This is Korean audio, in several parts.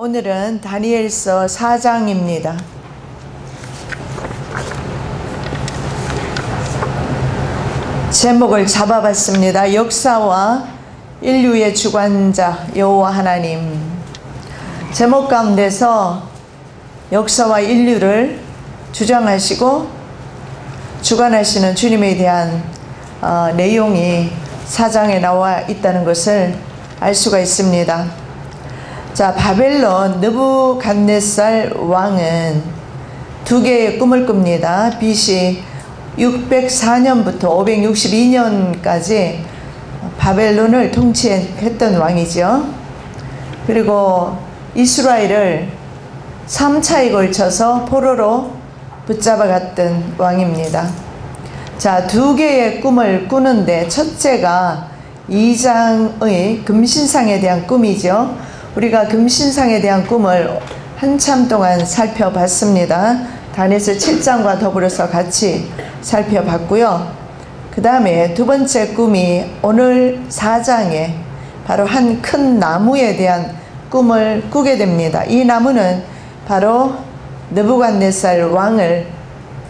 오늘은 다니엘서 4장입니다. 제목을 잡아봤습니다. 역사와 인류의 주관자 여호와 하나님. 제목 가운데서 역사와 인류를 주장하시고 주관하시는 주님에 대한 내용이 4장에 나와 있다는 것을 알 수가 있습니다. 자, 바벨론 느부갓네살 왕은 두 개의 꿈을 꿉니다. BC 604년부터 562년까지 바벨론을 통치했던 왕이죠. 그리고 이스라엘을 3차에 걸쳐서 포로로 붙잡아갔던 왕입니다. 자, 두 개의 꿈을 꾸는데 첫째가 2장의 금신상에 대한 꿈이죠. 우리가 금신상에 대한 꿈을 한참 동안 살펴봤습니다. 다니엘서 7장과 더불어서 같이 살펴봤고요. 그 다음에 두 번째 꿈이 오늘 4장에 바로 한 큰 나무에 대한 꿈을 꾸게 됩니다. 이 나무는 바로 느부갓네살 왕을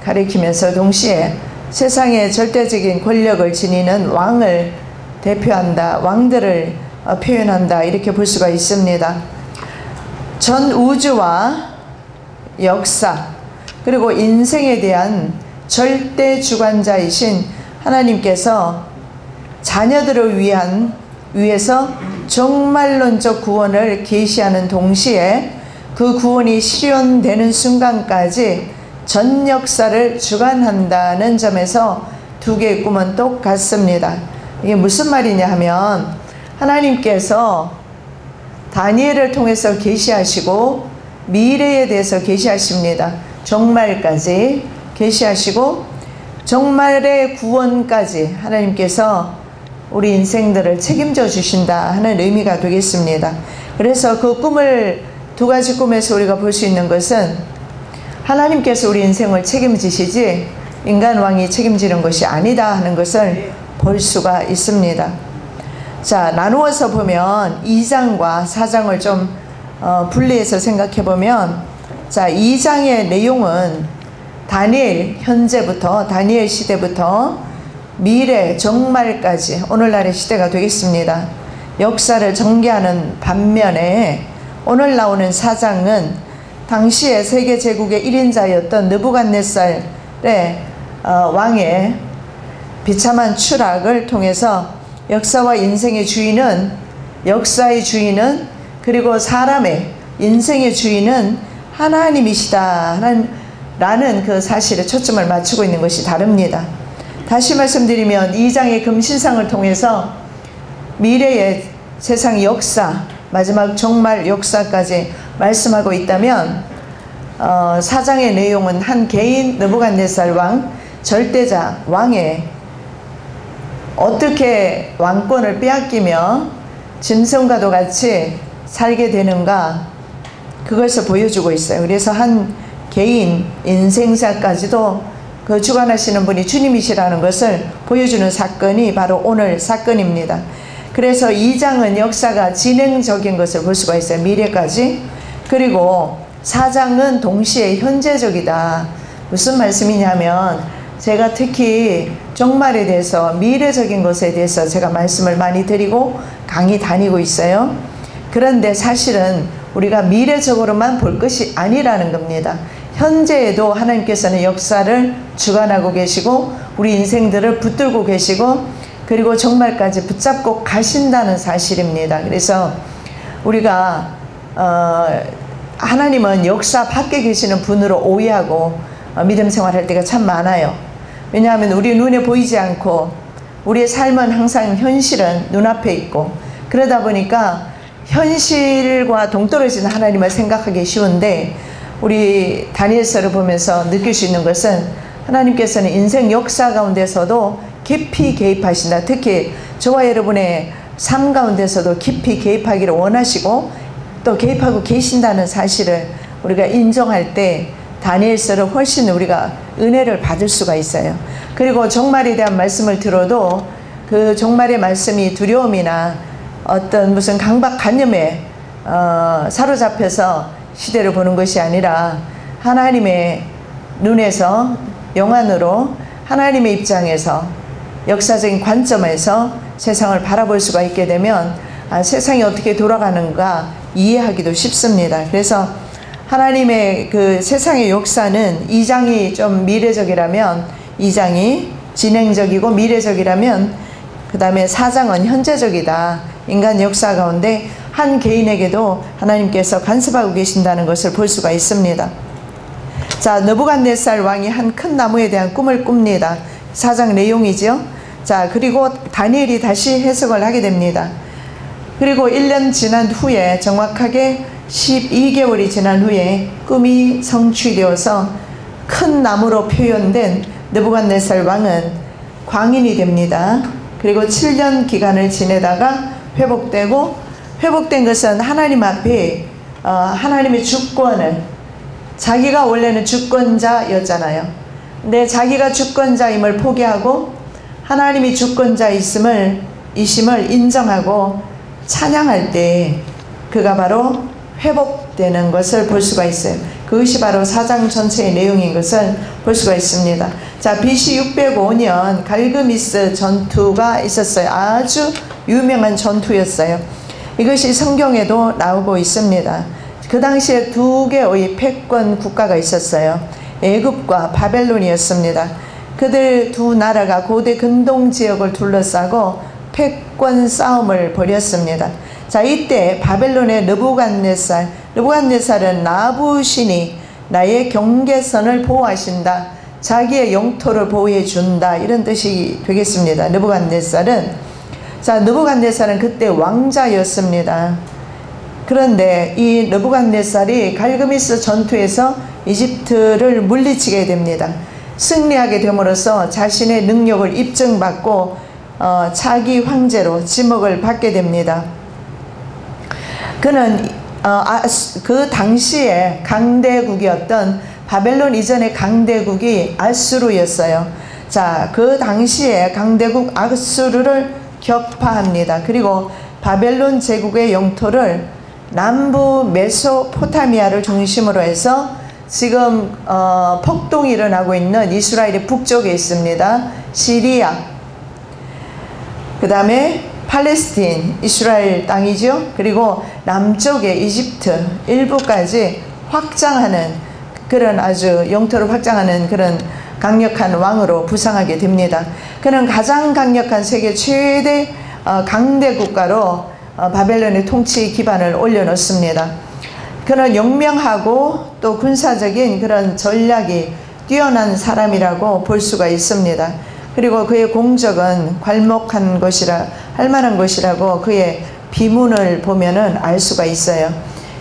가리키면서 동시에 세상의 절대적인 권력을 지니는 왕을 대표한다, 왕들을 표현한다, 이렇게 볼 수가 있습니다. 전 우주와 역사 그리고 인생에 대한 절대 주관자이신 하나님께서 자녀들을 위해서 종말론적 구원을 계시하는 동시에 그 구원이 실현되는 순간까지 전 역사를 주관한다는 점에서 두 개의 꿈은 똑같습니다. 이게 무슨 말이냐 하면 하나님께서 다니엘을 통해서 계시하시고 미래에 대해서 계시하십니다. 종말까지 계시하시고 종말의 구원까지 하나님께서 우리 인생들을 책임져 주신다 하는 의미가 되겠습니다. 그래서 그 꿈을, 두 가지 꿈에서 우리가 볼 수 있는 것은 하나님께서 우리 인생을 책임지시지 인간 왕이 책임지는 것이 아니다 하는 것을 볼 수가 있습니다. 자, 나누어서 보면 2장과 4장을 좀 분리해서 생각해 보면, 자, 2장의 내용은 다니엘 현재부터, 다니엘 시대부터 미래 종말까지 오늘날의 시대가 되겠습니다. 역사를 전개하는 반면에 오늘 나오는 4장은 당시의 세계 제국의 1인자였던 느부갓네살의 왕의 비참한 추락을 통해서 역사와 인생의 주인은, 역사의 주인은, 그리고 사람의 인생의 주인은 하나님이시다 라는 그 사실에 초점을 맞추고 있는 것이 다릅니다. 다시 말씀드리면 2장의 금신상을 통해서 미래의 세상 역사, 마지막 종말 역사까지 말씀하고 있다면 4장의 내용은 한 개인 느부갓네살 왕, 절대자 왕의 어떻게 왕권을 빼앗기며 짐승과도 같이 살게 되는가, 그것을 보여주고 있어요. 그래서 한 개인 인생사까지도 그 주관하시는 분이 주님이시라는 것을 보여주는 사건이 바로 오늘 사건입니다. 그래서 2장은 역사가 진행적인 것을 볼 수가 있어요. 미래까지. 그리고 4장은 동시에 현재적이다. 무슨 말씀이냐면, 제가 특히 종말에 대해서, 미래적인 것에 대해서 제가 말씀을 많이 드리고 강의 다니고 있어요. 그런데 사실은 우리가 미래적으로만 볼 것이 아니라는 겁니다. 현재에도 하나님께서는 역사를 주관하고 계시고 우리 인생들을 붙들고 계시고 그리고 종말까지 붙잡고 가신다는 사실입니다. 그래서 우리가 하나님은 역사 밖에 계시는 분으로 오해하고 믿음 생활할 때가 참 많아요. 왜냐하면 우리 눈에 보이지 않고 우리의 삶은 항상 현실은 눈앞에 있고, 그러다 보니까 현실과 동떨어진 하나님을 생각하기 쉬운데, 우리 다니엘서를 보면서 느낄 수 있는 것은 하나님께서는 인생 역사 가운데서도 깊이 개입하신다. 특히 저와 여러분의 삶 가운데서도 깊이 개입하기를 원하시고 또 개입하고 계신다는 사실을 우리가 인정할 때 다니엘서를 훨씬 우리가 은혜를 받을 수가 있어요. 그리고 종말에 대한 말씀을 들어도 그 종말의 말씀이 두려움이나 어떤 무슨 강박관념에 사로잡혀서 시대를 보는 것이 아니라 하나님의 눈에서, 영안으로 하나님의 입장에서, 역사적인 관점에서 세상을 바라볼 수가 있게 되면 세상이 어떻게 돌아가는가 이해하기도 쉽습니다. 그래서 하나님의 그 세상의 역사는 2장이 좀 미래적이라면, 2장이 진행적이고 미래적이라면, 그 다음에 4장은 현재적이다. 인간 역사 가운데 한 개인에게도 하나님께서 간섭하고 계신다는 것을 볼 수가 있습니다. 자, 느부갓네살 왕이 한 큰 나무에 대한 꿈을 꿉니다. 4장 내용이죠. 자, 그리고 다니엘이 다시 해석을 하게 됩니다. 그리고 1년 지난 후에, 정확하게 12개월이 지난 후에 꿈이 성취되어서 큰 나무로 표현된 느부갓네살 왕은 광인이 됩니다. 그리고 7년 기간을 지내다가 회복되고, 회복된 것은 하나님 앞에 하나님의 주권을, 자기가 원래는 주권자였잖아요. 근데 자기가 주권자임을 포기하고 하나님이 주권자이심을 인정하고 찬양할 때 그가 바로 회복되는 것을 볼 수가 있어요. 그것이 바로 4장 전체의 내용인 것을 볼 수가 있습니다. 자, BC 605년 갈그미스 전투가 있었어요. 아주 유명한 전투였어요. 이것이 성경에도 나오고 있습니다. 그 당시에 두 개의 패권 국가가 있었어요. 애굽과 바벨론이었습니다. 그들 두 나라가 고대 근동 지역을 둘러싸고 패권 싸움을 벌였습니다. 자, 이때 바벨론의 느부갓네살은 나부신이 나의 경계선을 보호하신다, 자기의 영토를 보호해 준다, 이런 뜻이 되겠습니다. 느부갓네살은 그때 왕자였습니다. 그런데 이 느부갓네살이 갈그미스 전투에서 이집트를 물리치게 됩니다. 승리하게 됨으로써 자신의 능력을 입증받고 차기 황제로 지목을 받게 됩니다. 그는 그 당시에 강대국이었던, 바벨론 이전의 강대국이 아수르였어요. 자, 그 당시에 강대국 아수르를 격파합니다. 그리고 바벨론 제국의 영토를 남부 메소포타미아를 중심으로 해서 지금 폭동이 일어나고 있는 이스라엘의 북쪽에 있습니다. 시리아, 그 다음에 팔레스틴, 이스라엘 땅이죠. 그리고 남쪽에 이집트 일부까지 확장하는, 그런 아주 영토를 확장하는 그런 강력한 왕으로 부상하게 됩니다. 그는 가장 강력한 세계 최대 강대 국가로 바벨론의 통치 기반을 올려놓습니다. 그는 영명하고 또 군사적인 그런 전략이 뛰어난 사람이라고 볼 수가 있습니다. 그리고 그의 공적은 괄목한 것이라, 할 만한 것이라고 그의 비문을 보면은 알 수가 있어요.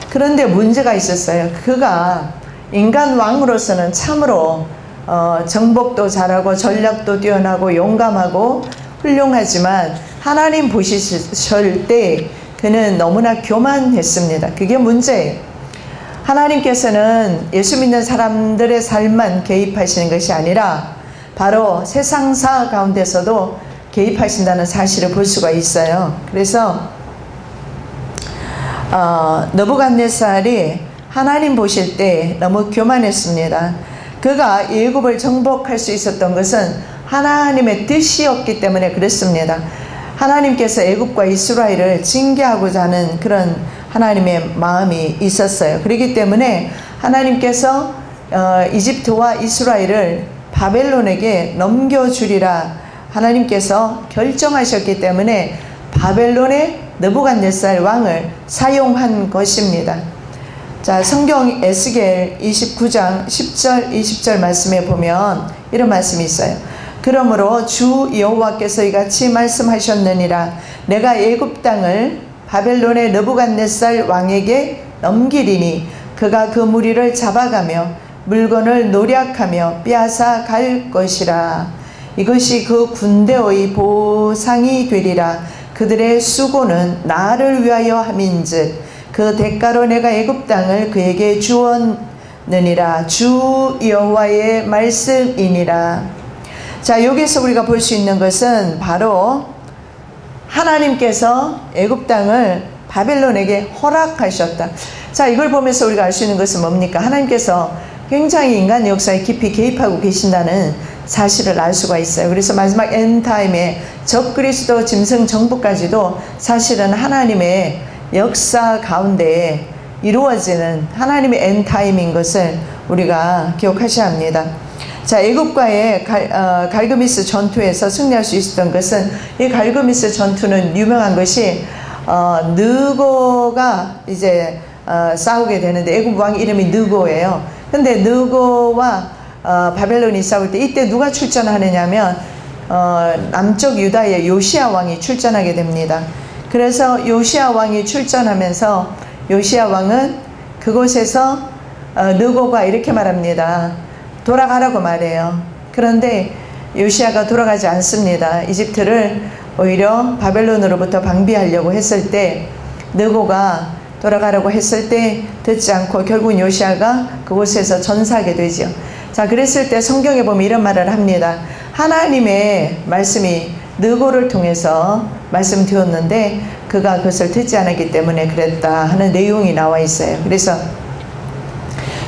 그런데 문제가 있었어요. 그가 인간 왕으로서는 참으로 정복도 잘하고 전략도 뛰어나고 용감하고 훌륭하지만 하나님 보실 때 그는 너무나 교만했습니다. 그게 문제예요. 하나님께서는 예수 믿는 사람들의 삶만 개입하시는 것이 아니라 바로 세상사 가운데서도 개입하신다는 사실을 볼 수가 있어요. 그래서 느부갓네살이 하나님 보실 때 너무 교만했습니다. 그가 애굽을 정복할 수 있었던 것은 하나님의 뜻이었기 때문에 그랬습니다. 하나님께서 애굽과 이스라엘을 징계하고자 하는 그런 하나님의 마음이 있었어요. 그렇기 때문에 하나님께서 이집트와 이스라엘을 바벨론에게 넘겨주리라 하나님께서 결정하셨기 때문에 바벨론의 느부갓네살 왕을 사용한 것입니다. 자, 성경 에스겔 29장 10절 20절 말씀에 보면 이런 말씀이 있어요. 그러므로 주 여호와께서 이같이 말씀하셨느니라. 내가 애굽 땅을 바벨론의 느부갓네살 왕에게 넘기리니 그가 그 무리를 잡아가며 물건을 노략하며 빼앗아 갈 것이라. 이것이 그 군대의 보상이 되리라. 그들의 수고는 나를 위하여 함인즉 그 대가로 내가 애굽 땅을 그에게 주었느니라. 주 여호와의 말씀이니라. 자, 여기서 우리가 볼 수 있는 것은 바로 하나님께서 애굽 땅을 바벨론에게 허락하셨다. 자, 이걸 보면서 우리가 알 수 있는 것은 뭡니까? 하나님께서 굉장히 인간 역사에 깊이 개입하고 계신다는 사실을 알 수가 있어요. 그래서 마지막 엔타임에 적그리스도 짐승 정부까지도 사실은 하나님의 역사 가운데 이루어지는 하나님의 엔타임인 것을 우리가 기억하셔야 합니다. 자, 애굽과의 갈그미스 전투에서 승리할 수 있었던 것은, 이 갈그미스 전투는 유명한 것이 느고가 이제 싸우게 되는데, 애굽 왕 이름이 느고예요. 근데 느고와 바벨론이 싸울 때 이때 누가 출전하느냐면 남쪽 유다의 요시야 왕이 출전하게 됩니다. 그래서 요시야 왕이 출전하면서 요시야 왕은 그곳에서 느고가 이렇게 말합니다. 돌아가라고 말해요. 그런데 요시야가 돌아가지 않습니다. 이집트를 오히려 바벨론으로부터 방비하려고 했을 때, 느고가 돌아가라고 했을 때 듣지 않고 결국은 요시야가 그곳에서 전사하게 되죠. 자, 그랬을 때 성경에 보면 이런 말을 합니다. 하나님의 말씀이 느고를 통해서 말씀드렸는데 그가 그것을 듣지 않았기 때문에 그랬다 하는 내용이 나와 있어요. 그래서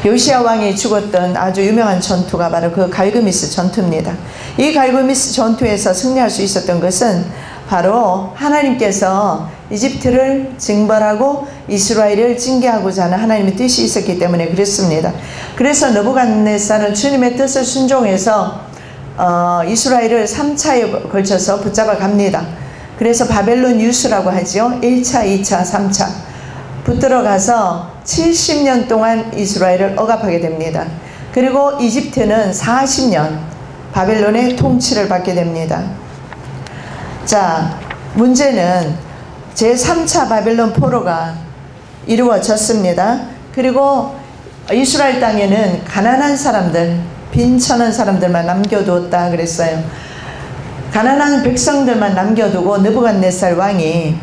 요시야 왕이 죽었던 아주 유명한 전투가 바로 그 갈그미스 전투입니다. 이 갈그미스 전투에서 승리할 수 있었던 것은 바로 하나님께서 이집트를 징벌하고 이스라엘을 징계하고자 하는 하나님의 뜻이 있었기 때문에 그랬습니다. 그래서 느부갓네살은 주님의 뜻을 순종해서 이스라엘을 3차에 걸쳐서 붙잡아 갑니다. 그래서 바벨론 유수라고 하죠. 1차, 2차, 3차 붙들어 가서 70년 동안 이스라엘을 억압하게 됩니다. 그리고 이집트는 40년 바벨론의 통치를 받게 됩니다. 자, 문제는 제3차 바벨론 포로가 이루어졌습니다. 그리고 이스라엘 땅에는 가난한 사람들, 빈천한 사람들만 남겨두었다 그랬어요. 가난한 백성들만 남겨두고 느부갓네살 왕이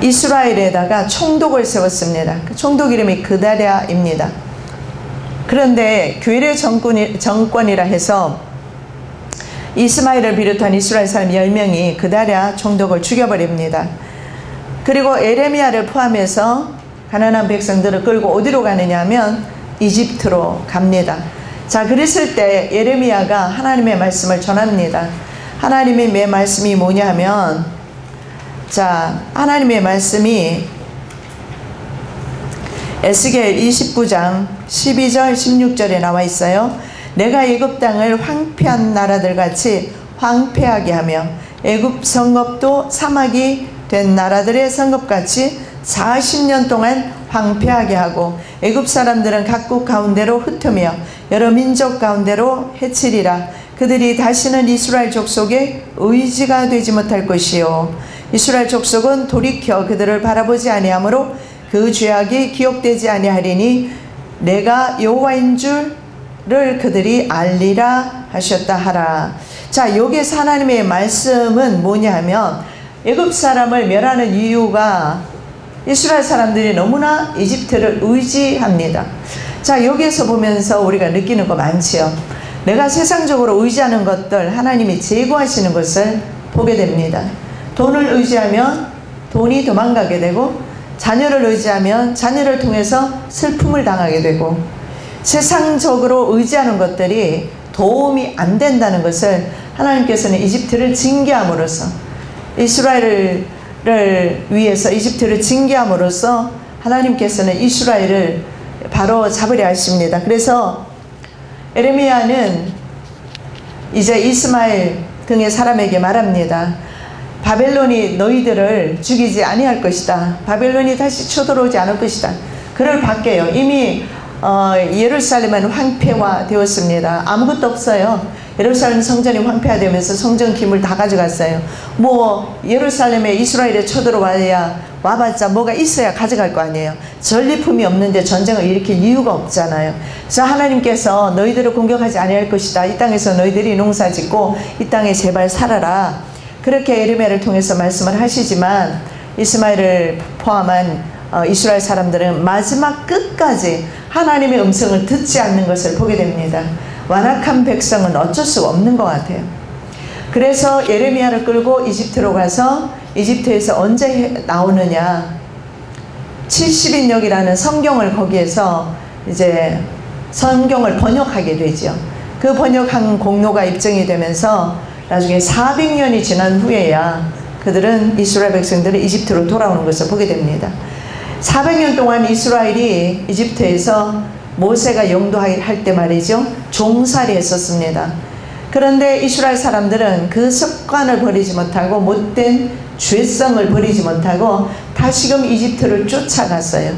이스라엘에다가 총독을 세웠습니다. 그 총독 이름이 그다랴입니다. 그런데 괴뢰 정권이라 해서 이스마엘을 비롯한 이스라엘 사람 10명이 그다랴 총독을 죽여버립니다. 그리고 에레미야를 포함해서 가난한 백성들을 끌고 어디로 가느냐 하면 이집트로 갑니다. 자, 그랬을 때 예레미야가 하나님의 말씀을 전합니다. 하나님의 말씀이 뭐냐 하면, 자, 하나님의 말씀이 에스겔 29장 12절 16절에 나와 있어요. 내가 애굽 땅을 황폐한 나라들 같이 황폐하게 하며 애굽 성읍도 사막이 된 나라들의 성읍같이 40년 동안 황폐하게 하고 애굽 사람들은 각국 가운데로 흩으며 여러 민족 가운데로 해치리라. 그들이 다시는 이스라엘 족속의 의지가 되지 못할 것이요 이스라엘 족속은 돌이켜 그들을 바라보지 아니하므로 그 죄악이 기억되지 아니하리니 내가 여호와인 줄을 그들이 알리라 하셨다 하라. 자, 여기서 하나님의 말씀은 뭐냐 하면, 애굽 사람을 멸하는 이유가 이스라엘 사람들이 너무나 이집트를 의지합니다. 자, 여기에서 보면서 우리가 느끼는 거 많지요. 내가 세상적으로 의지하는 것들 하나님이 제거하시는 것을 보게 됩니다. 돈을 의지하면 돈이 도망가게 되고, 자녀를 의지하면 자녀를 통해서 슬픔을 당하게 되고, 세상적으로 의지하는 것들이 도움이 안 된다는 것을 하나님께서는 이집트를 징계함으로써, 이스라엘을 위해서 이집트를 징계함으로써 하나님께서는 이스라엘을 바로 잡으려 하십니다. 그래서 에레미야는 이제 이스마엘 등의 사람에게 말합니다. 바벨론이 너희들을 죽이지 아니할 것이다. 바벨론이 다시 쳐들어오지 않을 것이다. 그를 밖에요. 이미 예루살렘은 황폐화 되었습니다. 아무것도 없어요. 예루살렘 성전이 황폐화되면서 성전 기물 다 가져갔어요. 뭐 예루살렘에 이스라엘에 쳐들어와야 와봤자 뭐가 있어야 가져갈 거 아니에요. 전리품이 없는데 전쟁을 일으킬 이유가 없잖아요. 그래서 하나님께서 너희들을 공격하지 아니할 것이다. 이 땅에서 너희들이 농사짓고 이 땅에 제발 살아라. 그렇게 에르미야를 통해서 말씀을 하시지만 이스마엘을 포함한 이스라엘 사람들은 마지막 끝까지 하나님의 음성을 듣지 않는 것을 보게 됩니다. 완악한 백성은 어쩔 수 없는 것 같아요. 그래서 예레미야를 끌고 이집트로 가서 이집트에서 언제 나오느냐, 70인역이라는 성경을 거기에서 이제 성경을 번역하게 되죠. 그 번역한 공로가 입증이 되면서 나중에 400년이 지난 후에야 그들은 이스라엘 백성들은 이집트로 돌아오는 것을 보게 됩니다. 400년 동안 이스라엘이 이집트에서 모세가 영도할 때 말이죠, 종살이 했었습니다. 그런데 이스라엘 사람들은 그 습관을 버리지 못하고 못된 죄성을 버리지 못하고 다시금 이집트를 쫓아갔어요.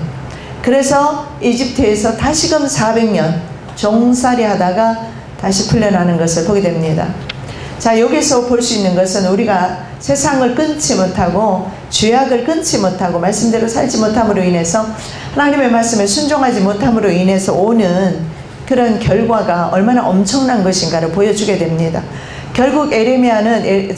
그래서 이집트에서 다시금 400년 종살이 하다가 다시 풀려나는 것을 보게 됩니다. 자, 여기서 볼 수 있는 것은 우리가 세상을 끊지 못하고 죄악을 끊지 못하고 말씀대로 살지 못함으로 인해서 하나님의 말씀에 순종하지 못함으로 인해서 오는 그런 결과가 얼마나 엄청난 것인가를 보여주게 됩니다. 결국 에레미야는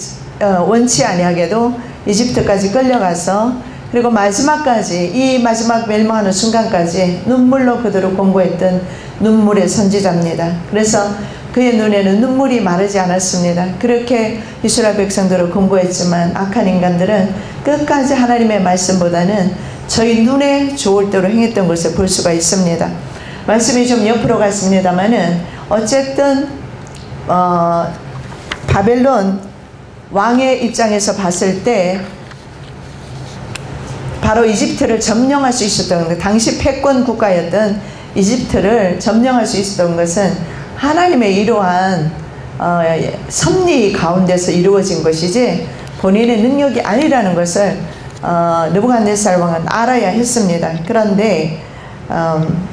원치 아니하게도 이집트까지 끌려가서 그리고 마지막까지, 이 마지막 멸망하는 순간까지 눈물로 그들을 공고했던 눈물의 선지자입니다. 그래서 그의 눈에는 눈물이 마르지 않았습니다. 그렇게 이스라엘 백성들을 공고했지만 악한 인간들은 끝까지 하나님의 말씀보다는 저희 눈에 좋을 대로 행했던 것을 볼 수가 있습니다. 말씀이 좀 옆으로 갔습니다만은 어쨌든 바벨론 왕의 입장에서 봤을 때 바로 이집트를 점령할 수 있었던 것, 당시 패권 국가였던 이집트를 점령할 수 있었던 것은 하나님의 이러한 섭리 가운데서 이루어진 것이지 본인의 능력이 아니라는 것을 느부갓네살 왕은 알아야 했습니다. 그런데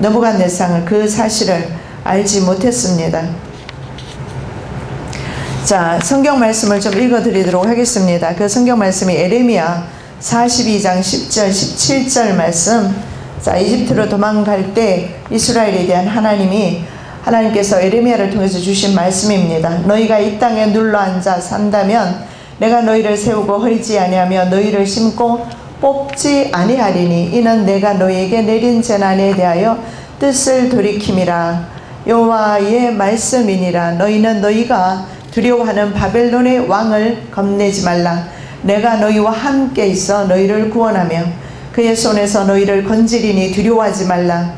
느부갓네살은 그 사실을 알지 못했습니다. 자, 성경 말씀을 좀 읽어드리도록 하겠습니다. 그 성경 말씀이 에레미야 42장 10절 17절 말씀. 자, 이집트로 도망갈 때 이스라엘에 대한 하나님께서 에레미야를 통해서 주신 말씀입니다. 너희가 이 땅에 눌러앉아 산다면 내가 너희를 세우고 헐지 아니하며 너희를 심고 뽑지 아니하리니 이는 내가 너희에게 내린 재난에 대하여 뜻을 돌이킴이라. 여호와의 말씀이니라. 너희는 너희가 두려워하는 바벨론의 왕을 겁내지 말라. 내가 너희와 함께 있어 너희를 구원하며 그의 손에서 너희를 건지리니 두려워하지 말라.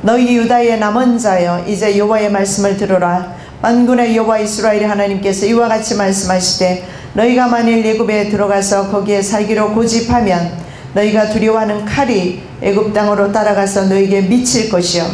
너희 유다의 남은 자여 이제 여호와의 말씀을 들으라. 만군의 여호와 이스라엘의 하나님께서 이와 같이 말씀하시되 너희가 만일 애굽에 들어가서 거기에 살기로 고집하면 너희가 두려워하는 칼이 애굽 땅으로 따라가서 너희에게 미칠 것이요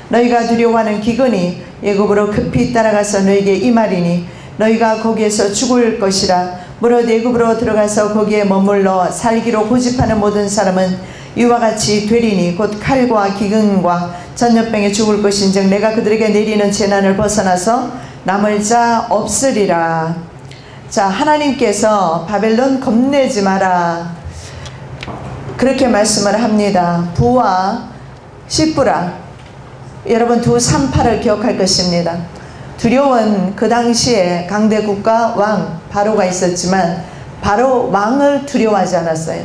너희가 두려워하는 기근이 애굽으로 급히 따라가서 너희에게 임하리니 너희가 거기에서 죽을 것이라. 무릇 애굽으로 들어가서 거기에 머물러 살기로 고집하는 모든 사람은 이와 같이 되리니 곧 칼과 기근과 전염병에 죽을 것인즉 내가 그들에게 내리는 재난을 벗어나서 남을 자 없으리라. 자, 하나님께서 바벨론 겁내지 마라 그렇게 말씀을 합니다. 부와 시브라, 여러분 두 산파를 기억할 것입니다. 두려운 그 당시에 강대국가 왕 바로가 있었지만 바로 왕을 두려워하지 않았어요.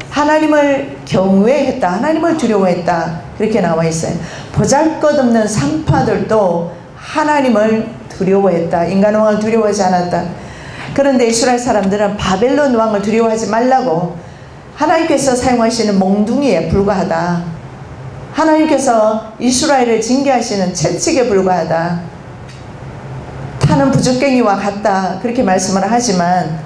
하나님을 경외했다, 하나님을 두려워했다 그렇게 나와 있어요. 보잘것없는 산파들도 하나님을 두려워했다, 인간 왕을 두려워하지 않았다. 그런데 이스라엘 사람들은 바벨론 왕을 두려워하지 말라고, 하나님께서 사용하시는 몽둥이에 불과하다, 하나님께서 이스라엘을 징계하시는 채찍에 불과하다, 타는 부적갱이와 같다 그렇게 말씀을 하지만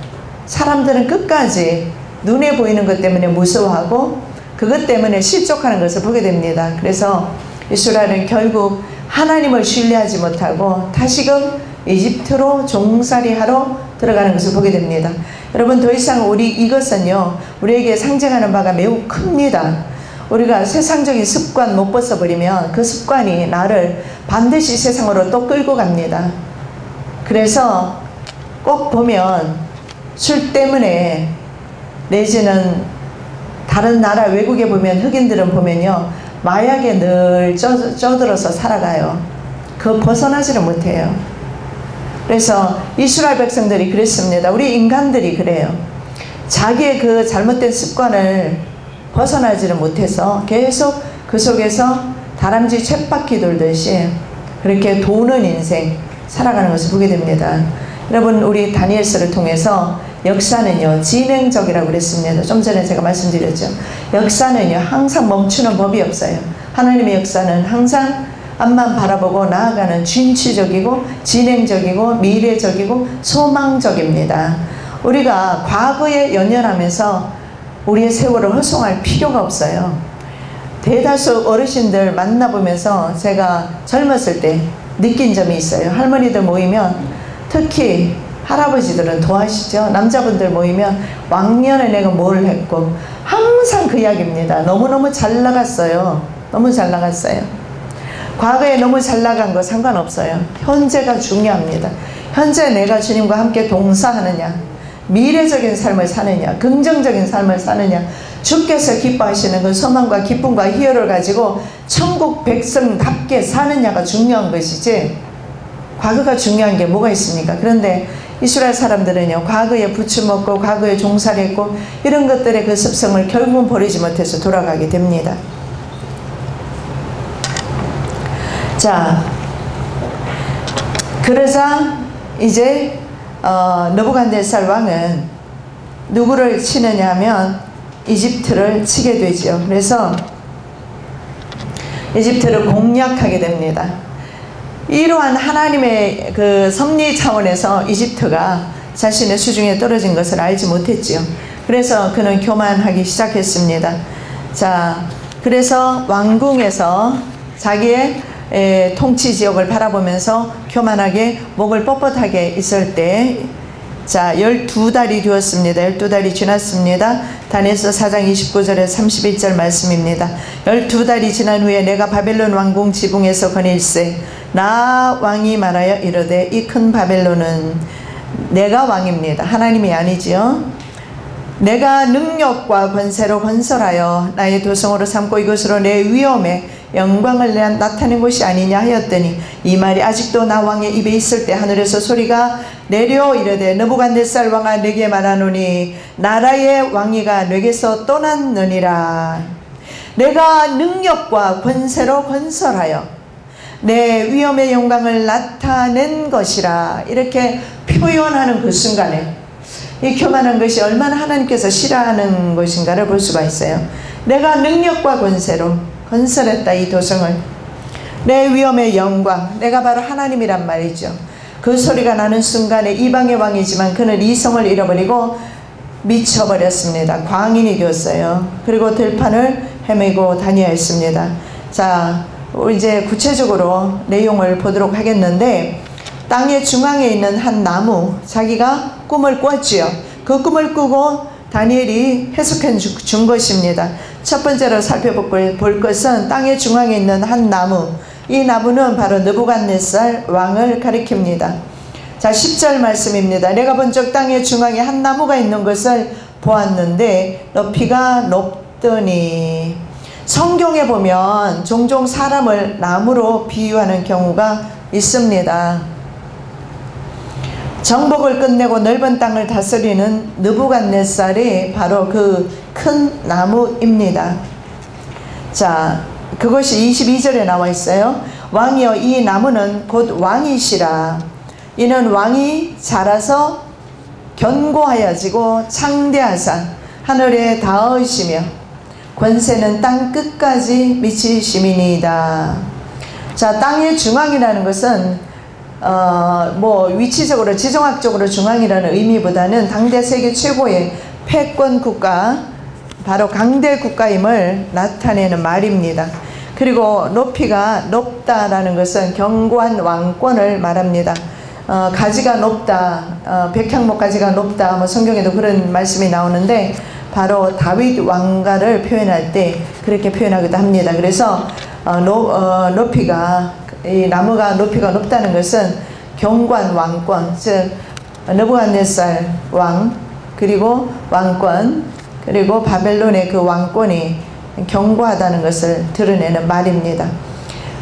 사람들은 끝까지 눈에 보이는 것 때문에 무서워하고 그것 때문에 실족하는 것을 보게 됩니다. 그래서 이스라엘은 결국 하나님을 신뢰하지 못하고 다시금 이집트로 종살이하러 들어가는 것을 보게 됩니다. 여러분, 더 이상 이것은요 우리에게 상징하는 바가 매우 큽니다. 우리가 세상적인 습관 못 벗어버리면 그 습관이 나를 반드시 세상으로 또 끌고 갑니다. 그래서 꼭 보면 술 때문에 내지는 다른 나라 외국에 보면 흑인들은 보면요 마약에 늘 쪄들어서 살아가요. 그거 벗어나지를 못해요. 그래서 이스라엘 백성들이 그랬습니다. 우리 인간들이 그래요. 자기의 그 잘못된 습관을 벗어나지를 못해서 계속 그 속에서 다람쥐 쳇바퀴 돌듯이 그렇게 도는 인생 살아가는 것을 보게 됩니다. 여러분, 우리 다니엘서를 통해서 역사는요 진행적이라고 그랬습니다. 좀 전에 제가 말씀드렸죠. 역사는요 항상 멈추는 법이 없어요. 하나님의 역사는 항상 앞만 바라보고 나아가는 진취적이고 진행적이고 미래적이고 소망적입니다. 우리가 과거에 연연하면서 우리의 세월을 허송할 필요가 없어요. 대다수 어르신들 만나보면서 제가 젊었을 때 느낀 점이 있어요. 할머니들 모이면, 특히 할아버지들은 더 하시죠. 남자분들 모이면 왕년에 내가 뭘 했고 항상 그 이야기입니다. 너무너무 잘 나갔어요. 너무 잘 나갔어요. 과거에 너무 잘 나간 거 상관없어요. 현재가 중요합니다. 현재 내가 주님과 함께 동사하느냐, 미래적인 삶을 사느냐, 긍정적인 삶을 사느냐, 주께서 기뻐하시는 그 소망과 기쁨과 희열을 가지고 천국 백성답게 사느냐가 중요한 것이지, 과거가 중요한 게 뭐가 있습니까? 그런데 이스라엘 사람들은요 과거에 부추먹고 과거에 종살했고 이런 것들의 그 습성을 결국은 버리지 못해서 돌아가게 됩니다. 자, 그러자 이제 느부갓네살 왕은 누구를 치느냐 하면 이집트를 치게 되죠. 그래서 이집트를 공략하게 됩니다. 이러한 하나님의 그 섭리 차원에서 이집트가 자신의 수중에 떨어진 것을 알지 못했지요. 그래서 그는 교만하기 시작했습니다. 자, 그래서 왕궁에서 자기의 통치 지역을 바라보면서 교만하게 목을 뻣뻣하게 있을 때, 자, 12달이 되었습니다. 12달이 지났습니다. 다니엘서 4장 29절에 31절 말씀입니다. 12달이 지난 후에 내가 바벨론 왕궁 지붕에서 거닐세, 나 왕이 말하여 이르되 이 큰 바벨론은 내가 왕입니다. 하나님이 아니지요. 내가 능력과 권세로 건설하여 나의 도성으로 삼고 이것으로 내 위엄에 영광을 나타낸 곳이 아니냐 하였더니, 이 말이 아직도 나 왕의 입에 있을 때 하늘에서 소리가 내려 이르되 느부갓네살 왕아 내게 말하노니 나라의 왕위가 내게서 떠났느니라. 내가 능력과 권세로 건설하여 내 위엄의 영광을 나타낸 것이라. 이렇게 표현하는 그 순간에 이 교만한 것이 얼마나 하나님께서 싫어하는 것인가를 볼 수가 있어요. 내가 능력과 권세로 건설했다 이 도성을, 내 위엄의 영광, 내가 바로 하나님이란 말이죠. 그 소리가 나는 순간에 이방의 왕이지만 그는 이성을 잃어버리고 미쳐버렸습니다. 광인이 되었어요. 그리고 들판을 헤매고 다녀야 했습니다. 자, 이제 구체적으로 내용을 보도록 하겠는데, 땅의 중앙에 있는 한 나무, 자기가 꿈을 꿨지요. 그 꿈을 꾸고 다니엘이 해석해 준 것입니다. 첫 번째로 살펴볼 것은 땅의 중앙에 있는 한 나무, 이 나무는 바로 느부갓네살 왕을 가리킵니다. 자, 10절 말씀입니다. 내가 본적 땅의 중앙에 한 나무가 있는 것을 보았는데 높이가 높더니. 성경에 보면 종종 사람을 나무로 비유하는 경우가 있습니다. 정복을 끝내고 넓은 땅을 다스리는 느부갓네살이 바로 그 큰 나무입니다. 자, 그것이 22절에 나와 있어요. 왕이여 이 나무는 곧 왕이시라. 이는 왕이 자라서 견고하여지고 창대하사 하늘에 닿으시며 권세는 땅 끝까지 미치심이니이다. 자, 땅의 중앙이라는 것은 뭐 위치적으로 지정학적으로 중앙이라는 의미보다는 당대 세계 최고의 패권 국가, 바로 강대 국가임을 나타내는 말입니다. 그리고 높이가 높다라는 것은 견고한 왕권을 말합니다. 가지가 높다, 백향목 가지가 높다, 뭐 성경에도 그런 말씀이 나오는데 바로 다윗 왕가를 표현할 때 그렇게 표현하기도 합니다. 그래서 높이가, 이 나무가 높이가 높다는 것은 견고한 왕권, 즉 느부갓네살 왕, 그리고 왕권, 그리고 바벨론의 그 왕권이 견고하다는 것을 드러내는 말입니다.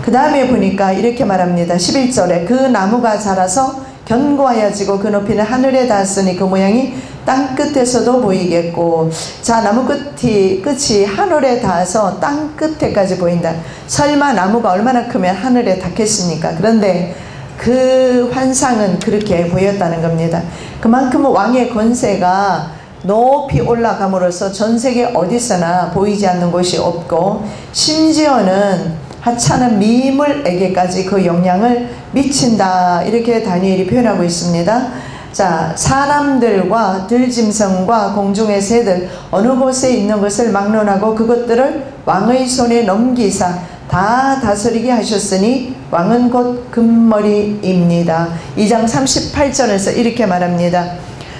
그 다음에 보니까 이렇게 말합니다. 11절에 그 나무가 자라서 견고하여지고 그 높이는 하늘에 닿았으니 그 모양이 땅 끝에서도 보이겠고. 자, 나무 끝이 하늘에 닿아서 땅 끝에까지 보인다. 설마 나무가 얼마나 크면 하늘에 닿겠습니까? 그런데 그 환상은 그렇게 보였다는 겁니다. 그만큼 왕의 권세가 높이 올라감으로써 전 세계 어디서나 보이지 않는 곳이 없고, 심지어는 하찮은 미물에게까지 그 영향을 미친다, 이렇게 다니엘이 표현하고 있습니다. 자, 사람들과 들짐승과 공중의 새들 어느 곳에 있는 것을 막론하고 그것들을 왕의 손에 넘기사 다 다스리게 하셨으니 왕은 곧 금머리입니다. 2장 38절에서 이렇게 말합니다.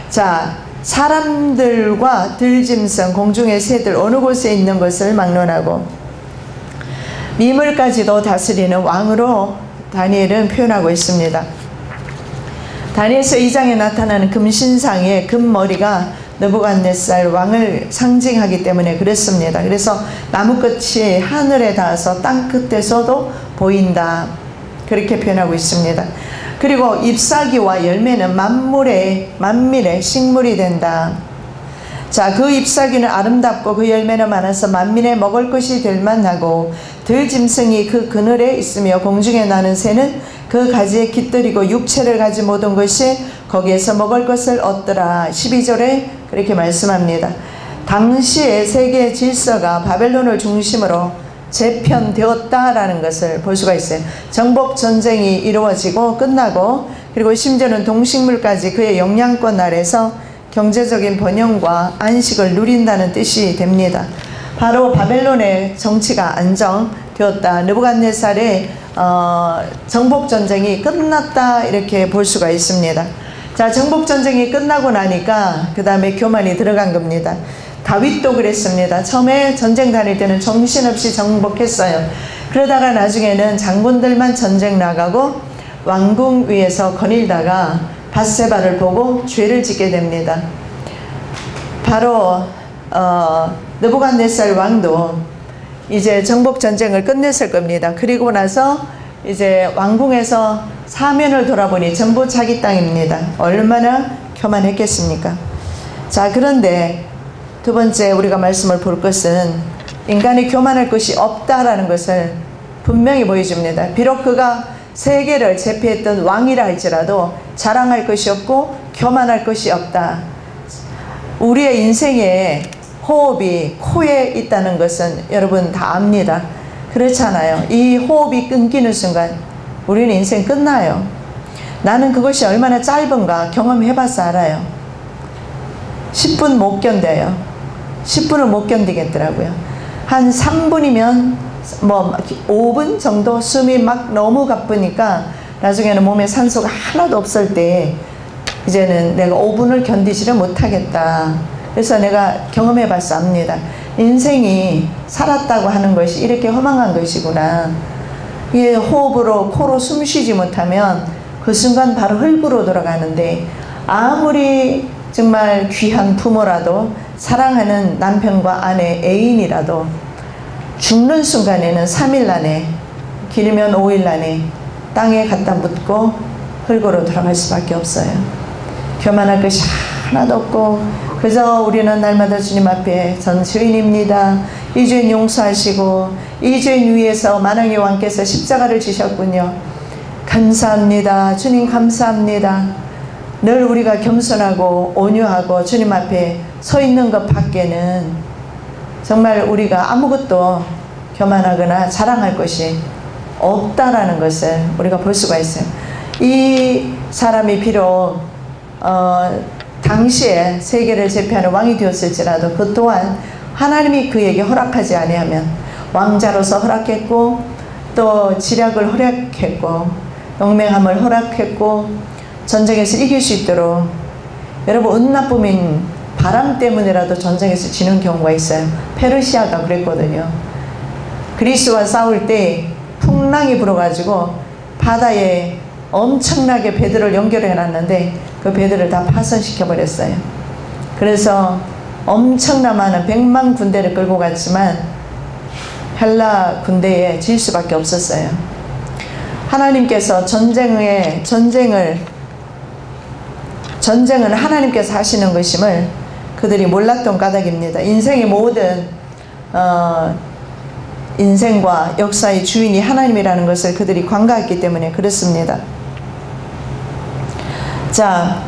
자, 사람들과 들짐승 공중의 새들 어느 곳에 있는 것을 막론하고 미물까지도 다스리는 왕으로 다니엘은 표현하고 있습니다. 다니엘서 2장에 나타나는 금신상의 금머리가 느부갓네살 왕을 상징하기 때문에 그랬습니다. 그래서 나무끝이 하늘에 닿아서 땅끝에서도 보인다, 그렇게 표현하고 있습니다. 그리고 잎사귀와 열매는 만민의 식물이 된다. 자, 그 잎사귀는 아름답고 그 열매는 많아서 만민의 먹을 것이 될 만하고 들짐승이 그 그늘에 있으며 공중에 나는 새는 그 가지에 깃들이고 육체를 가진 모든 것이 거기에서 먹을 것을 얻더라. 12절에 그렇게 말씀합니다. 당시의 세계 질서가 바벨론을 중심으로 재편되었다라는 것을 볼 수가 있어요. 정복 전쟁이 이루어지고 끝나고, 그리고 심지어는 동식물까지 그의 영향권 아래서 경제적인 번영과 안식을 누린다는 뜻이 됩니다. 바로 바벨론의 정치가 안정되었다, 느부갓네살의 정복전쟁이 끝났다, 이렇게 볼 수가 있습니다. 자, 정복전쟁이 끝나고 나니까 그 다음에 교만이 들어간 겁니다. 다윗도 그랬습니다. 처음에 전쟁 다닐 때는 정신없이 정복했어요. 그러다가 나중에는 장군들만 전쟁 나가고 왕궁 위에서 거닐다가 밧세바를 보고 죄를 짓게 됩니다. 바로 느부갓네살 왕도 이제 정복전쟁을 끝냈을 겁니다. 그리고 나서 이제 왕궁에서 사면을 돌아보니 전부 자기 땅입니다. 얼마나 교만했겠습니까? 자, 그런데 두 번째 우리가 말씀을 볼 것은 인간이 교만할 것이 없다라는 것을 분명히 보여줍니다. 비록 그가 세계를 제패했던 왕이라 할지라도 자랑할 것이 없고 교만할 것이 없다. 우리의 인생에 호흡이 코에 있다는 것은 여러분 다 압니다. 그렇잖아요. 이 호흡이 끊기는 순간 우리는 인생 끝나요. 나는 그것이 얼마나 짧은가 경험해봐서 알아요. 10분 못 견뎌요. 10분을 못 견디겠더라고요. 한 3분이면 뭐 5분 정도 숨이 막 너무 가쁘니까 나중에는 몸에 산소가 하나도 없을 때 이제는 내가 5분을 견디지를 못하겠다. 그래서 내가 경험해봐서 압니다. 인생이 살았다고 하는 것이 이렇게 허망한 것이구나. 이 호흡으로 코로 숨 쉬지 못하면 그 순간 바로 흙으로 돌아가는데, 아무리 정말 귀한 부모라도 사랑하는 남편과 아내, 애인이라도 죽는 순간에는 3일 안에, 길면 5일 안에 땅에 갖다 묻고 흙으로 돌아갈 수밖에 없어요. 교만할 것이 하나도 없고 그저 우리는 날마다 주님 앞에 전 죄인입니다. 이 죄인 용서하시고 이 죄인 위에서 만왕의 왕께서 십자가를 지셨군요. 감사합니다. 주님 감사합니다. 늘 우리가 겸손하고 온유하고 주님 앞에 서 있는 것 밖에는 정말 우리가 아무것도 교만하거나 자랑할 것이 없다라는 것을 우리가 볼 수가 있어요. 이 사람이 비록 당시에 세계를 제패하는 왕이 되었을지라도 그 또한 하나님이 그에게 허락하지 아니하면 왕자로서 허락했고 또 지략을 허락했고 용맹함을 허락했고 전쟁에서 이길 수 있도록, 여러분 은나쁨인 바람 때문이라도 전쟁에서 지는 경우가 있어요. 페르시아가 그랬거든요. 그리스와 싸울 때 풍랑이 불어가지고 바다에 엄청나게 배들을 연결해 놨는데 그 배들을 다 파손시켜 버렸어요. 그래서 엄청나 많은 100만 군대를 끌고 갔지만 헬라 군대에 질 수밖에 없었어요. 하나님께서 전쟁은 하나님께서 하시는 것임을 그들이 몰랐던 까닭입니다. 인생의 모든 인생과 역사의 주인이 하나님이라는 것을 그들이 관가했기 때문에 그렇습니다. 자,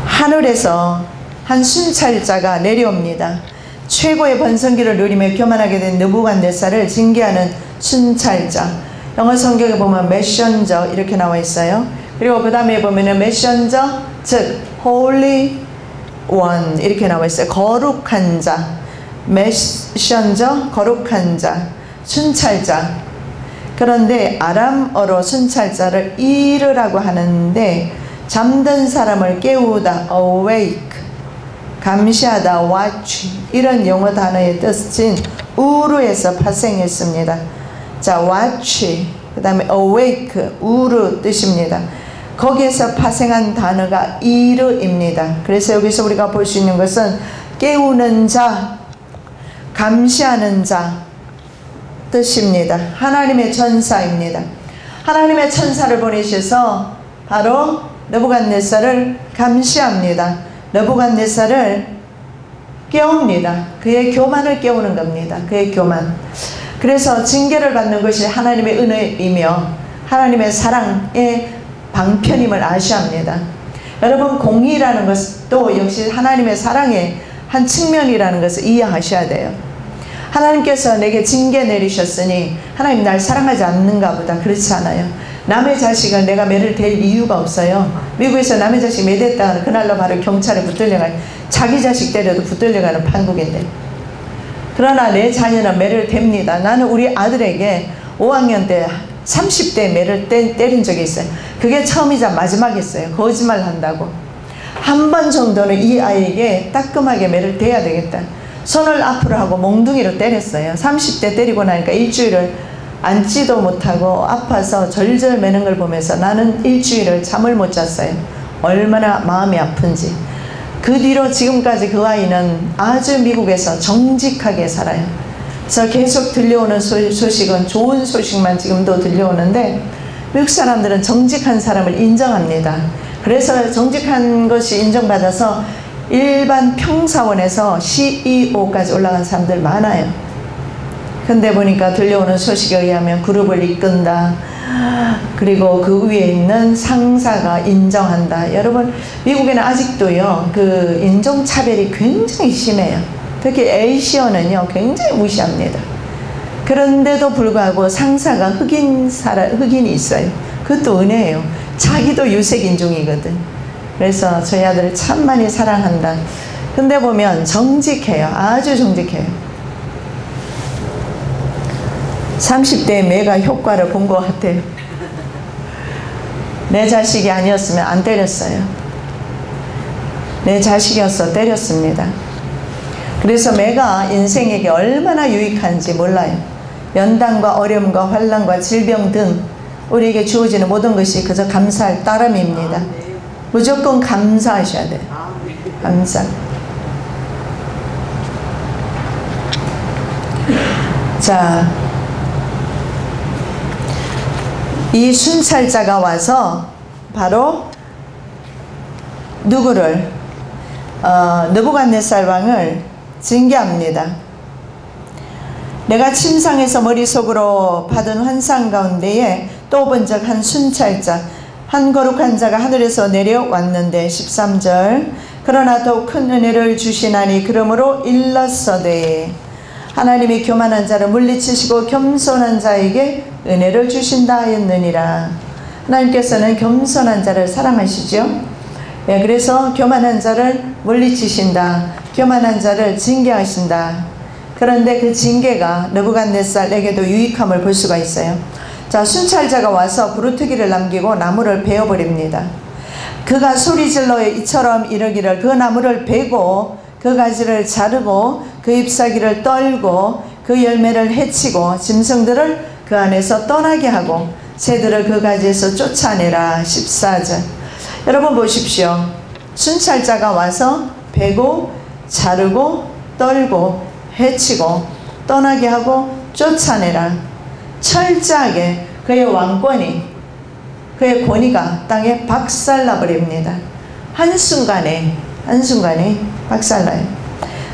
하늘에서 한 순찰자가 내려옵니다. 최고의 번성기를 누리며 교만하게 된 느부갓네살을 징계하는 순찰자. 영어 성경에 보면 메션저 이렇게 나와 있어요. 그리고 그 다음에 보면은 메션저, 즉 holy one 이렇게 나와 있어요. 거룩한 자, 메션저, 거룩한 자, 순찰자. 그런데 아람어로 순찰자를 이르라고 하는데 잠든 사람을 깨우다 awake, 감시하다 watch 이런 영어 단어의 뜻인 우르에서 파생했습니다. 자, watch 그 다음에 awake 우르 뜻입니다. 거기에서 파생한 단어가 이르입니다. 그래서 여기서 우리가 볼 수 있는 것은 깨우는 자, 감시하는 자 뜻입니다. 하나님의 천사입니다. 하나님의 천사를 보내셔서 바로 느부갓네살을 감시합니다. 느부갓네살을 깨웁니다. 그의 교만을 깨우는 겁니다. 그의 교만. 그래서 징계를 받는 것이 하나님의 은혜이며 하나님의 사랑의 방편임을 아셔야 합니다. 여러분, 공의라는 것도 역시 하나님의 사랑의 한 측면이라는 것을 이해하셔야 돼요. 하나님께서 내게 징계 내리셨으니 하나님 날 사랑하지 않는가 보다. 그렇지 않아요. 남의 자식을 내가 매를 댈 이유가 없어요. 미국에서 남의 자식 매댔다가 그날로 바로 경찰에 붙들려가요. 자기 자식 때려도 붙들려가는 판국인데. 그러나 내 자녀는 매를 댑니다. 나는 우리 아들에게 5학년 때 30대 매를 때린 적이 있어요. 그게 처음이자 마지막이었어요. 거짓말 한다고. 한 번 정도는 이 아이에게 따끔하게 매를 대야 되겠다. 손을 앞으로 하고 몽둥이로 때렸어요. 30대 때리고 나니까 일주일을 앉지도 못하고 아파서 절절 매는 걸 보면서 나는 일주일을 잠을 못 잤어요. 얼마나 마음이 아픈지. 그 뒤로 지금까지 그 아이는 아주 미국에서 정직하게 살아요. 그래서 계속 들려오는 소식은 좋은 소식만 지금도 들려오는데 미국 사람들은 정직한 사람을 인정합니다. 그래서 정직한 것이 인정받아서 일반 평사원에서 CEO까지 올라간 사람들 많아요. 근데 보니까 들려오는 소식에 의하면 그룹을 이끈다. 그리고 그 위에 있는 상사가 인정한다. 여러분, 미국에는 아직도요, 그 인종차별이 굉장히 심해요. 특히 에이시어는요, 굉장히 무시합니다. 그런데도 불구하고 상사가 흑인이 있어요. 그것도 은혜예요. 자기도 유색인종이거든. 그래서 저희 아들을 참 많이 사랑한다. 근데 보면 정직해요. 아주 정직해요. 30대의 매가 효과를 본 것 같아요. 내 자식이 아니었으면 안 때렸어요. 내 자식이어서 때렸습니다. 그래서 매가 인생에게 얼마나 유익한지 몰라요. 연단과 어려움과 환난과 질병 등 우리에게 주어지는 모든 것이 그저 감사할 따름입니다. 무조건 감사하셔야 돼요. 감사. 자, 이 순찰자가 와서 바로 누구를 느부갓네살 왕을 징계합니다. 내가 침상에서 머릿속으로 받은 환상 가운데에 또 본 적 한 순찰자 한 거룩한 자가 하늘에서 내려왔는데 13절 그러나 더욱 큰 은혜를 주시나니 그러므로 일렀어되 하나님이 교만한 자를 물리치시고 겸손한 자에게 은혜를 주신다 하였느니라. 하나님께서는 겸손한 자를 사랑하시죠. 예, 그래서 교만한 자를 물리치신다. 교만한 자를 징계하신다. 그런데 그 징계가 느부갓네살에게도 유익함을 볼 수가 있어요. 자, 순찰자가 와서 부르트기를 남기고 나무를 베어버립니다. 그가 소리질러 이처럼 이르기를 그 나무를 베고 그 가지를 자르고 그 잎사귀를 떨고 그 열매를 해치고 짐승들을 그 안에서 떠나게 하고 새들을 그 가지에서 쫓아내라. 14절. 여러분 보십시오. 순찰자가 와서 베고 자르고 떨고 해치고 떠나게 하고 쫓아내라. 철저하게 그의 왕권이 그의 권위가 땅에 박살나버립니다. 한순간에 박살나요.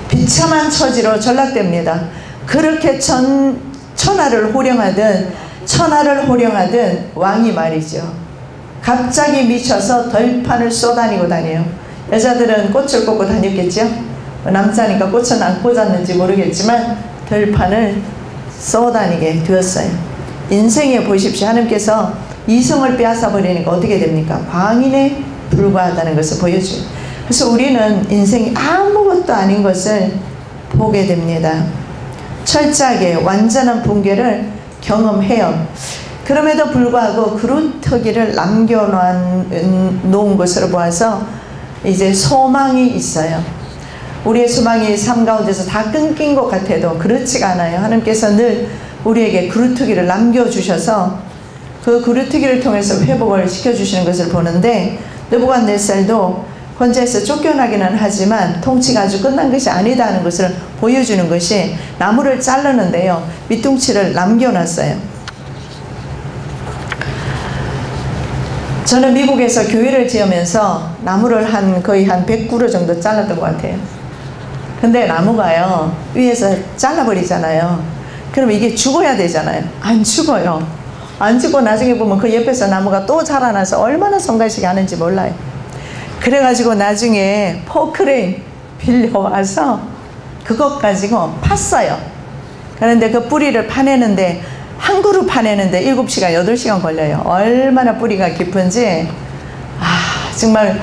비참한 처지로 전락됩니다. 그렇게 천하를 호령하던 왕이 말이죠. 갑자기 미쳐서 덜판을 쏘다니고 다녀요. 여자들은 꽃을 꽂고 다녔겠죠. 남자니까 꽃은 안 꽂았는지 모르겠지만 덜판을 쏘다니게 되었어요. 인생에 보십시오. 하나님께서 이성을 빼앗아 버리니까 어떻게 됩니까? 광인에 불과하다는 것을 보여줘요. 그래서 우리는 인생이 아무것도 아닌 것을 보게 됩니다. 철저하게 완전한 붕괴를 경험해요. 그럼에도 불구하고 그루터기를 남겨놓은 것으로 보아서 이제 소망이 있어요. 우리의 소망이 삶 가운데서 다 끊긴 것 같아도 그렇지가 않아요. 하나님께서 늘 우리에게 그루터기를 남겨주셔서 그 그루터기를 통해서 회복을 시켜주시는 것을 보는데, 느부갓네살도 권좌에서 쫓겨나기는 하지만 통치가 아주 끝난 것이 아니다는 것을 보여주는 것이, 나무를 자르는데요 밑둥치를 남겨놨어요. 저는 미국에서 교회를 지으면서 나무를 거의 한 100그루 정도 잘랐던 것 같아요. 근데 나무가요 위에서 잘라버리잖아요. 그럼 이게 죽어야 되잖아요. 안 죽어요. 안 죽고 나중에 보면 그 옆에서 나무가 또 자라나서 얼마나 성가시게 하는지 몰라요. 그래가지고 나중에 포크레인 빌려와서 그것 가지고 팠어요. 그런데 그 뿌리를 파내는데, 한 그루 파내는데 7시간 8시간 걸려요. 얼마나 뿌리가 깊은지. 정말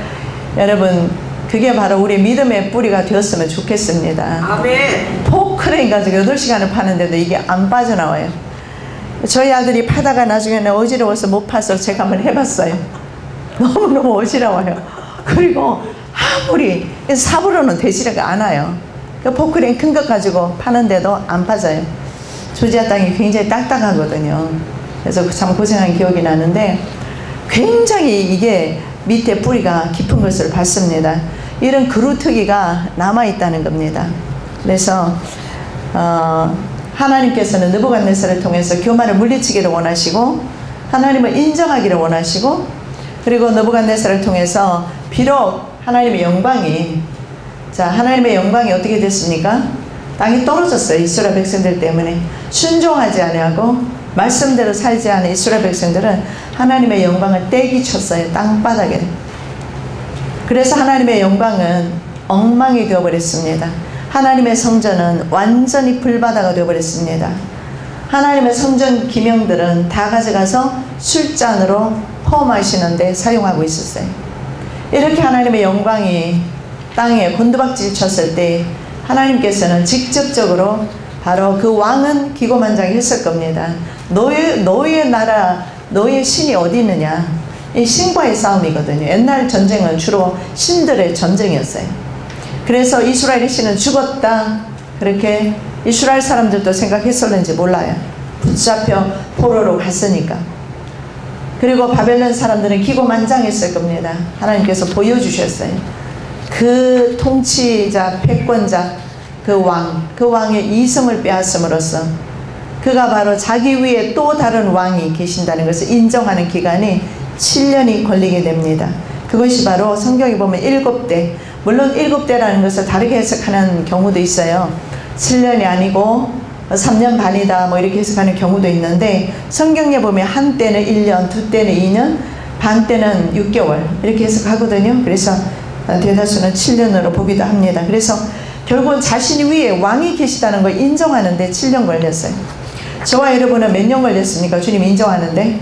여러분, 그게 바로 우리 믿음의 뿌리가 되었으면 좋겠습니다. 아멘. 포크레인 가지고 8시간을 파는데도 이게 안 빠져나와요. 저희 아들이 파다가 나중에는 어지러워서 못 파서 제가 한번 해봤어요. 너무너무 어지러워요. 그리고 아무리 삽으로는 되지가 않아요. 그 포크레인 큰 것 가지고 파는데도 안 빠져요. 조지아 땅이 굉장히 딱딱하거든요. 그래서 참 고생한 기억이 나는데, 굉장히 이게 밑에 뿌리가 깊은 것을 봤습니다. 이런 그루터기가 남아있다는 겁니다. 그래서 하나님께서는 느부갓네살을 통해서 교만을 물리치기를 원하시고, 하나님을 인정하기를 원하시고, 그리고 느부갓네살을 통해서 비록 하나님의 영광이, 하나님의 영광이 어떻게 됐습니까? 땅이 떨어졌어요. 이스라엘 백성들 때문에. 순종하지 아니하고 말씀대로 살지 않은 이스라엘 백성들은 하나님의 영광을 떼기 쳤어요. 땅바닥에. 그래서 하나님의 영광은 엉망이 되어버렸습니다. 하나님의 성전은 완전히 불바다가 되어버렸습니다. 하나님의 성전 기명들은 다 가져가서 술잔으로 포함하시는데 사용하고 있었어요. 이렇게 하나님의 영광이 땅에 곤두박질 쳤을 때 하나님께서는 직접적으로 바로 그 왕은 기고만장했을 겁니다. 너의 나라, 너의 신이 어디 있느냐. 이 신과의 싸움이거든요. 옛날 전쟁은 주로 신들의 전쟁이었어요. 그래서 이스라엘의 신은 죽었다, 그렇게 이스라엘 사람들도 생각했었는지 몰라요. 붙잡혀 포로로 갔으니까. 그리고 바벨론 사람들은 기고만장했을 겁니다. 하나님께서 보여주셨어요. 그 통치자, 패권자, 그 왕의 이성을 빼앗음으로써 그가 바로 자기 위에 또 다른 왕이 계신다는 것을 인정하는 기간이 7년이 걸리게 됩니다. 그것이 바로 성경에 보면 7대, 물론 7대라는 것을 다르게 해석하는 경우도 있어요. 7년이 아니고 3년 반이다 뭐 이렇게 해석하는 경우도 있는데, 성경에 보면 한 때는 1년, 두 때는 2년, 반 때는 6개월 이렇게 해석하거든요. 그래서 대다수는 7년으로 보기도 합니다. 그래서 결국은 자신 위에 왕이 계시다는 걸 인정하는데 7년 걸렸어요. 저와 여러분은 몇 년 걸렸습니까? 주님 인정하는데?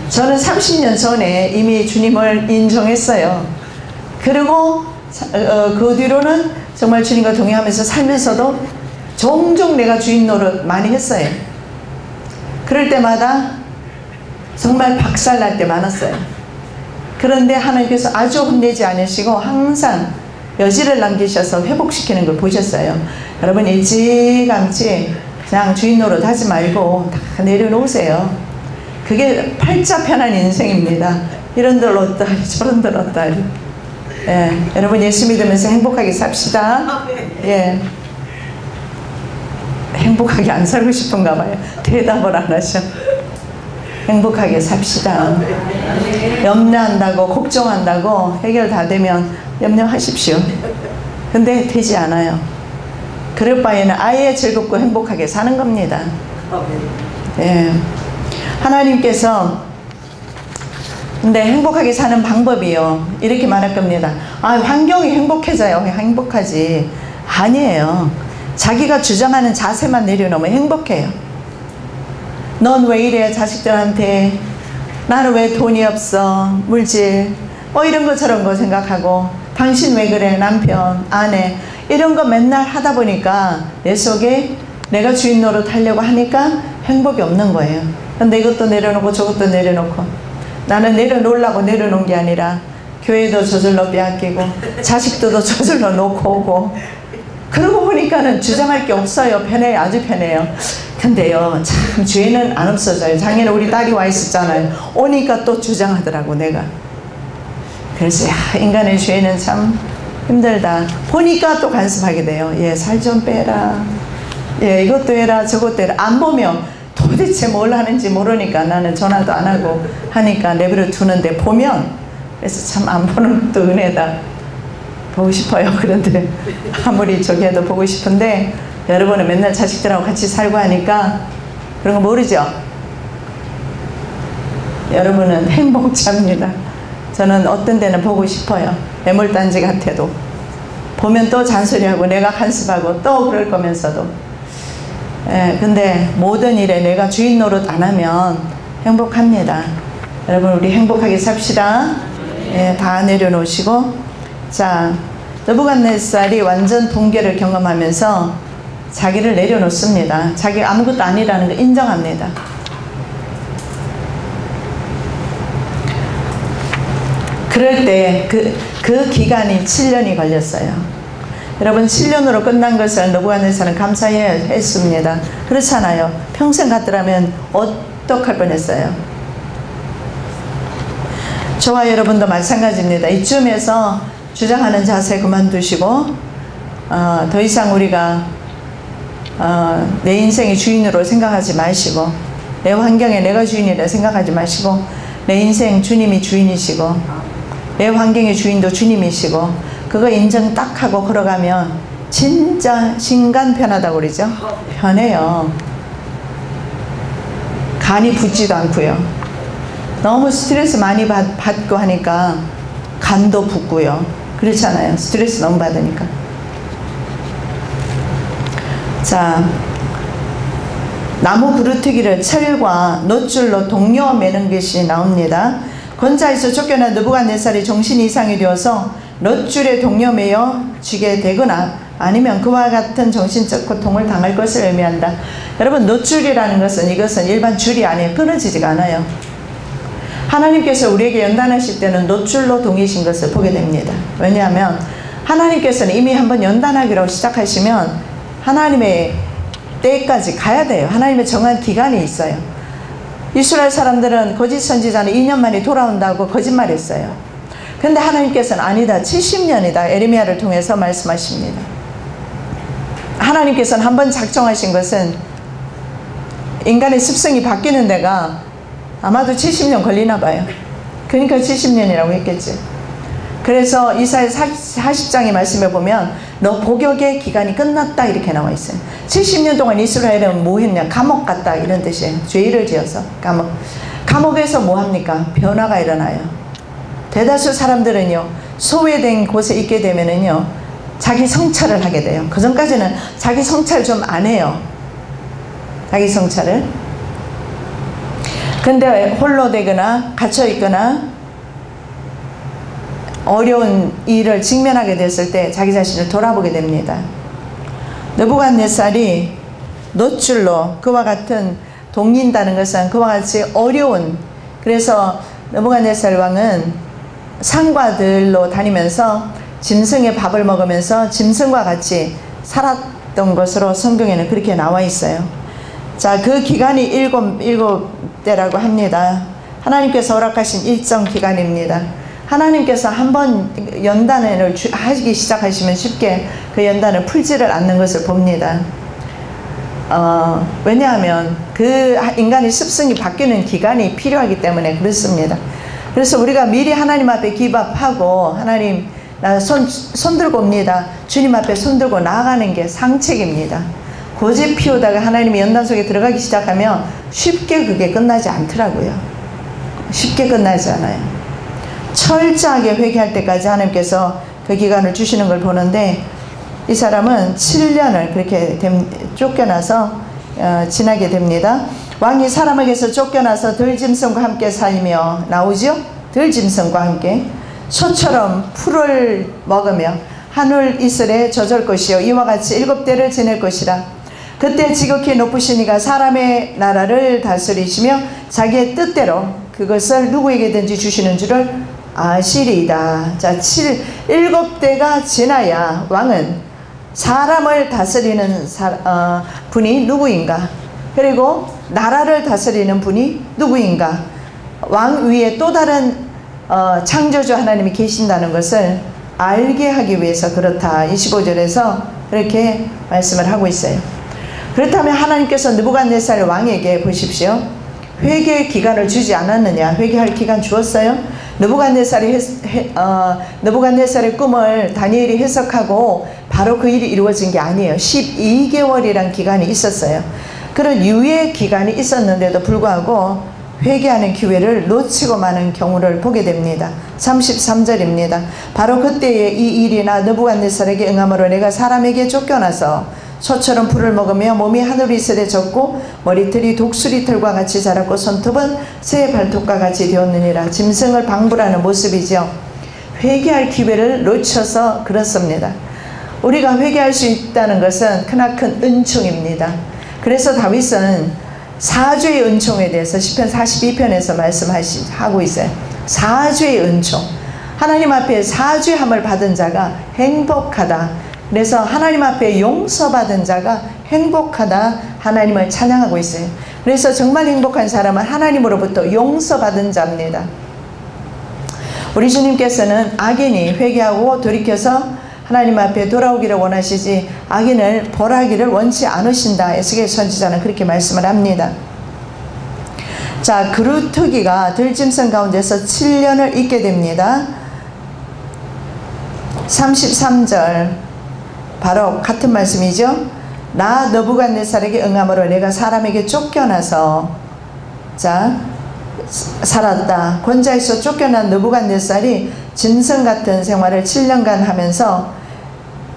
저는 30년 전에 이미 주님을 인정했어요. 그리고 그 뒤로는 정말 주님과 동행하면서 살면서도 종종 내가 주인 노릇 많이 했어요. 그럴 때마다 정말 박살날 때 많았어요. 그런데 하나님께서 아주 혼내지 않으시고 항상 여지를 남기셔서 회복시키는 걸 보셨어요. 여러분 일찌감치 그냥 주인 노릇 하지 말고 다 내려놓으세요. 그게 팔자 편한 인생입니다. 이런 들 어떠하리 저런 들 어떠하리. 예, 여러분 예수 믿으면서 행복하게 삽시다. 예, 행복하게 안 살고 싶은가 봐요. 대답을 안 하셔. 행복하게 삽시다. 염려한다고 걱정한다고 해결 다 되면 염려하십시오. 근데 되지 않아요. 그럴 바에는 아예 즐겁고 행복하게 사는 겁니다. 예. 하나님께서 근데 행복하게 사는 방법이요, 이렇게 말할 겁니다. 아, 환경이 행복해져요. 행복하지. 아니에요. 자기가 주장하는 자세만 내려놓으면 행복해요. 넌 왜 이래? 자식들한테. 나는 왜 돈이 없어? 물질. 이런 거 저런 거 생각하고. 당신 왜 그래? 남편, 아내. 이런 거 맨날 하다 보니까 내 속에 내가 주인 노릇 하려고 하니까 행복이 없는 거예요. 근데 이것도 내려놓고 저것도 내려놓고. 나는 내려놓으려고 내려놓은 게 아니라 교회도 저절로 빼앗기고 자식들도 저절로 놓고 오고, 그러고 보니까는 주장할 게 없어요. 편해요. 아주 편해요. 근데요, 참 죄는 안 없어져요. 작년에 우리 딸이 와 있었잖아요. 오니까 또 주장하더라고, 내가. 그래서 야, 인간의 죄는 참 힘들다. 보니까 또 간섭하게 돼요. 예, 살 좀 빼라. 예, 이것도 해라, 저것도 해라. 안 보면 도대체 뭘 하는지 모르니까 나는 전화도 안 하고 하니까 내버려 두는데, 보면, 그래서 참 안 보는 것도 은혜다. 보고 싶어요. 그런데 아무리 저기 해도 보고 싶은데, 여러분은 맨날 자식들하고 같이 살고 하니까 그런 거 모르죠? 여러분은 행복자입니다. 저는 어떤 데는 보고 싶어요. 매몰단지 같아도. 보면 또 잔소리하고 내가 간섭하고 또 그럴 거면서도. 예, 근데 모든 일에 내가 주인 노릇 안 하면 행복합니다. 여러분, 우리 행복하게 삽시다. 예, 다 내려놓으시고. 자, 느부갓네살이 완전 붕괴를 경험하면서 자기를 내려놓습니다. 자기가 아무것도 아니라는 걸 인정합니다. 그럴 때 그 기간이 7년이 걸렸어요. 여러분, 7년으로 끝난 것을 느부갓네살은 감사해야 했습니다. 그렇잖아요. 평생 갔더라면 어떡할 뻔했어요. 저와 여러분도 마찬가지입니다. 이쯤에서 주장하는 자세 그만두시고, 더 이상 우리가 내 인생의 주인으로 생각하지 마시고, 내 환경에 내가 주인이라 생각하지 마시고, 내 인생 주님이 주인이시고, 내 환경의 주인도 주님이시고, 그거 인정 딱 하고 걸어가면 진짜 신간 편하다고 그러죠. 편해요. 간이 붓지도 않고요. 너무 스트레스 많이 받고 하니까 간도 붓고요. 그렇잖아요. 스트레스 너무 받으니까. 자, 나무 부르트기를 철과 놋줄로 동려 매는 것이 나옵니다. 권자에서 쫓겨난 느부갓네살이 정신 이상이 되어서 놋줄에 동려 매여 쥐게 되거나 아니면 그와 같은 정신적 고통을 당할 것을 의미한다. 여러분, 놋줄이라는 것은, 이것은 일반 줄이 아니에요. 끊어지지가 않아요. 하나님께서 우리에게 연단하실 때는 놋줄로 동이신 것을 보게 됩니다. 왜냐하면 하나님께서는 이미 한번 연단하기로 시작하시면 하나님의 때까지 가야 돼요. 하나님의 정한 기간이 있어요. 이스라엘 사람들은 거짓 선지자는 2년 만에 돌아온다고 거짓말했어요. 근데 하나님께서는 아니다, 70년이다. 에레미야를 통해서 말씀하십니다. 하나님께서는 한번 작정하신 것은 인간의 습성이 바뀌는 데가 아마도 70년 걸리나 봐요. 그러니까 70년이라고 했겠지. 그래서 이사야 40장의 말씀에 보면 너 복역의 기간이 끝났다 이렇게 나와 있어요. 70년 동안 이스라엘은 뭐 했냐? 감옥 갔다 이런 뜻이에요. 죄를 지어서 감옥. 감옥에서 뭐 합니까? 변화가 일어나요. 대다수 사람들은요, 소외된 곳에 있게 되면은요, 자기 성찰을 하게 돼요. 그 전까지는 자기 성찰 좀 안 해요. 자기 성찰을. 근데 홀로 되거나 갇혀 있거나 어려운 일을 직면하게 됐을 때 자기 자신을 돌아보게 됩니다. 느부갓네살이 놋줄로 그와 같은 동린다는 것은 그와 같이 어려운, 그래서 느부갓네살 왕은 상과들로 다니면서 짐승의 밥을 먹으면서 짐승과 같이 살았던 것으로 성경에는 그렇게 나와 있어요. 자, 그 기간이 일곱 때라고 합니다. 하나님께서 허락하신 일정 기간입니다. 하나님께서 한번 연단을 하기 시작하시면 쉽게 그 연단을 풀지를 않는 것을 봅니다. 왜냐하면 그 인간의 습성이 바뀌는 기간이 필요하기 때문에 그렇습니다. 그래서 우리가 미리 하나님 앞에 기밥하고, 하나님 나 손 들고 옵니다. 주님 앞에 손 들고 나아가는 게 상책입니다. 고집 피우다가 하나님의 연단 속에 들어가기 시작하면 쉽게 그게 끝나지 않더라고요. 쉽게 끝나지 않아요. 철저하게 회개할 때까지 하나님께서 그 기간을 주시는 걸 보는데, 이 사람은 7년을 그렇게 쫓겨나서 지나게 됩니다. 왕이 사람에게서 쫓겨나서 들짐승과 함께 살며, 나오죠? 들짐승과 함께 소처럼 풀을 먹으며 하늘 이슬에 젖을 것이요 이와 같이 7대를 지낼 것이라. 그때 지극히 높으신 이가 사람의 나라를 다스리시며 자기의 뜻대로 그것을 누구에게든지 주시는 줄을 아시리이다. 자, 7대가 지나야 왕은 사람을 다스리는 분이 누구인가, 그리고 나라를 다스리는 분이 누구인가, 왕 위에 또 다른 창조주 하나님이 계신다는 것을 알게 하기 위해서 그렇다. 25절에서 그렇게 말씀을 하고 있어요. 그렇다면 하나님께서 느부갓네살 왕에게 보십시오, 회개의 기간을 주지 않았느냐? 회개할 기간 주었어요. 느부갓네살의 꿈을 다니엘이 해석하고 바로 그 일이 이루어진 게 아니에요. 12개월이란 기간이 있었어요. 그런 유예 기간이 있었는데도 불구하고 회개하는 기회를 놓치고 마는 경우를 보게 됩니다. 33절입니다. 바로 그때에 이 일이나 느부갓네살에게 응함으로 내가 사람에게 쫓겨나서 소처럼 풀을 먹으며 몸이 하늘 이슬에 젖고 머리털이 독수리털과 같이 자랐고 손톱은 새 발톱과 같이 되었느니라. 짐승을 방불하는 모습이죠. 회개할 기회를 놓쳐서 그렇습니다. 우리가 회개할 수 있다는 것은 크나큰 은총입니다. 그래서 다윗은 사죄의 은총에 대해서 시편 42편에서 말씀하고 있어요. 사죄의 은총, 하나님 앞에 사죄함을 받은 자가 행복하다. 그래서 하나님 앞에 용서받은 자가 행복하다, 하나님을 찬양하고 있어요. 그래서 정말 행복한 사람은 하나님으로부터 용서받은 자입니다. 우리 주님께서는 악인이 회개하고 돌이켜서 하나님 앞에 돌아오기를 원하시지 악인을 벌하기를 원치 않으신다. 에스겔 선지자는 그렇게 말씀을 합니다. 자, 그루터기가 들짐승 가운데서 7년을 있게 됩니다. 33절 바로 같은 말씀이죠. 나 느부갓네살에게 응함으로 내가 사람에게 쫓겨나서, 자, 살았다. 권좌에서 쫓겨난 느부갓네살이 짐승 같은 생활을 7년간 하면서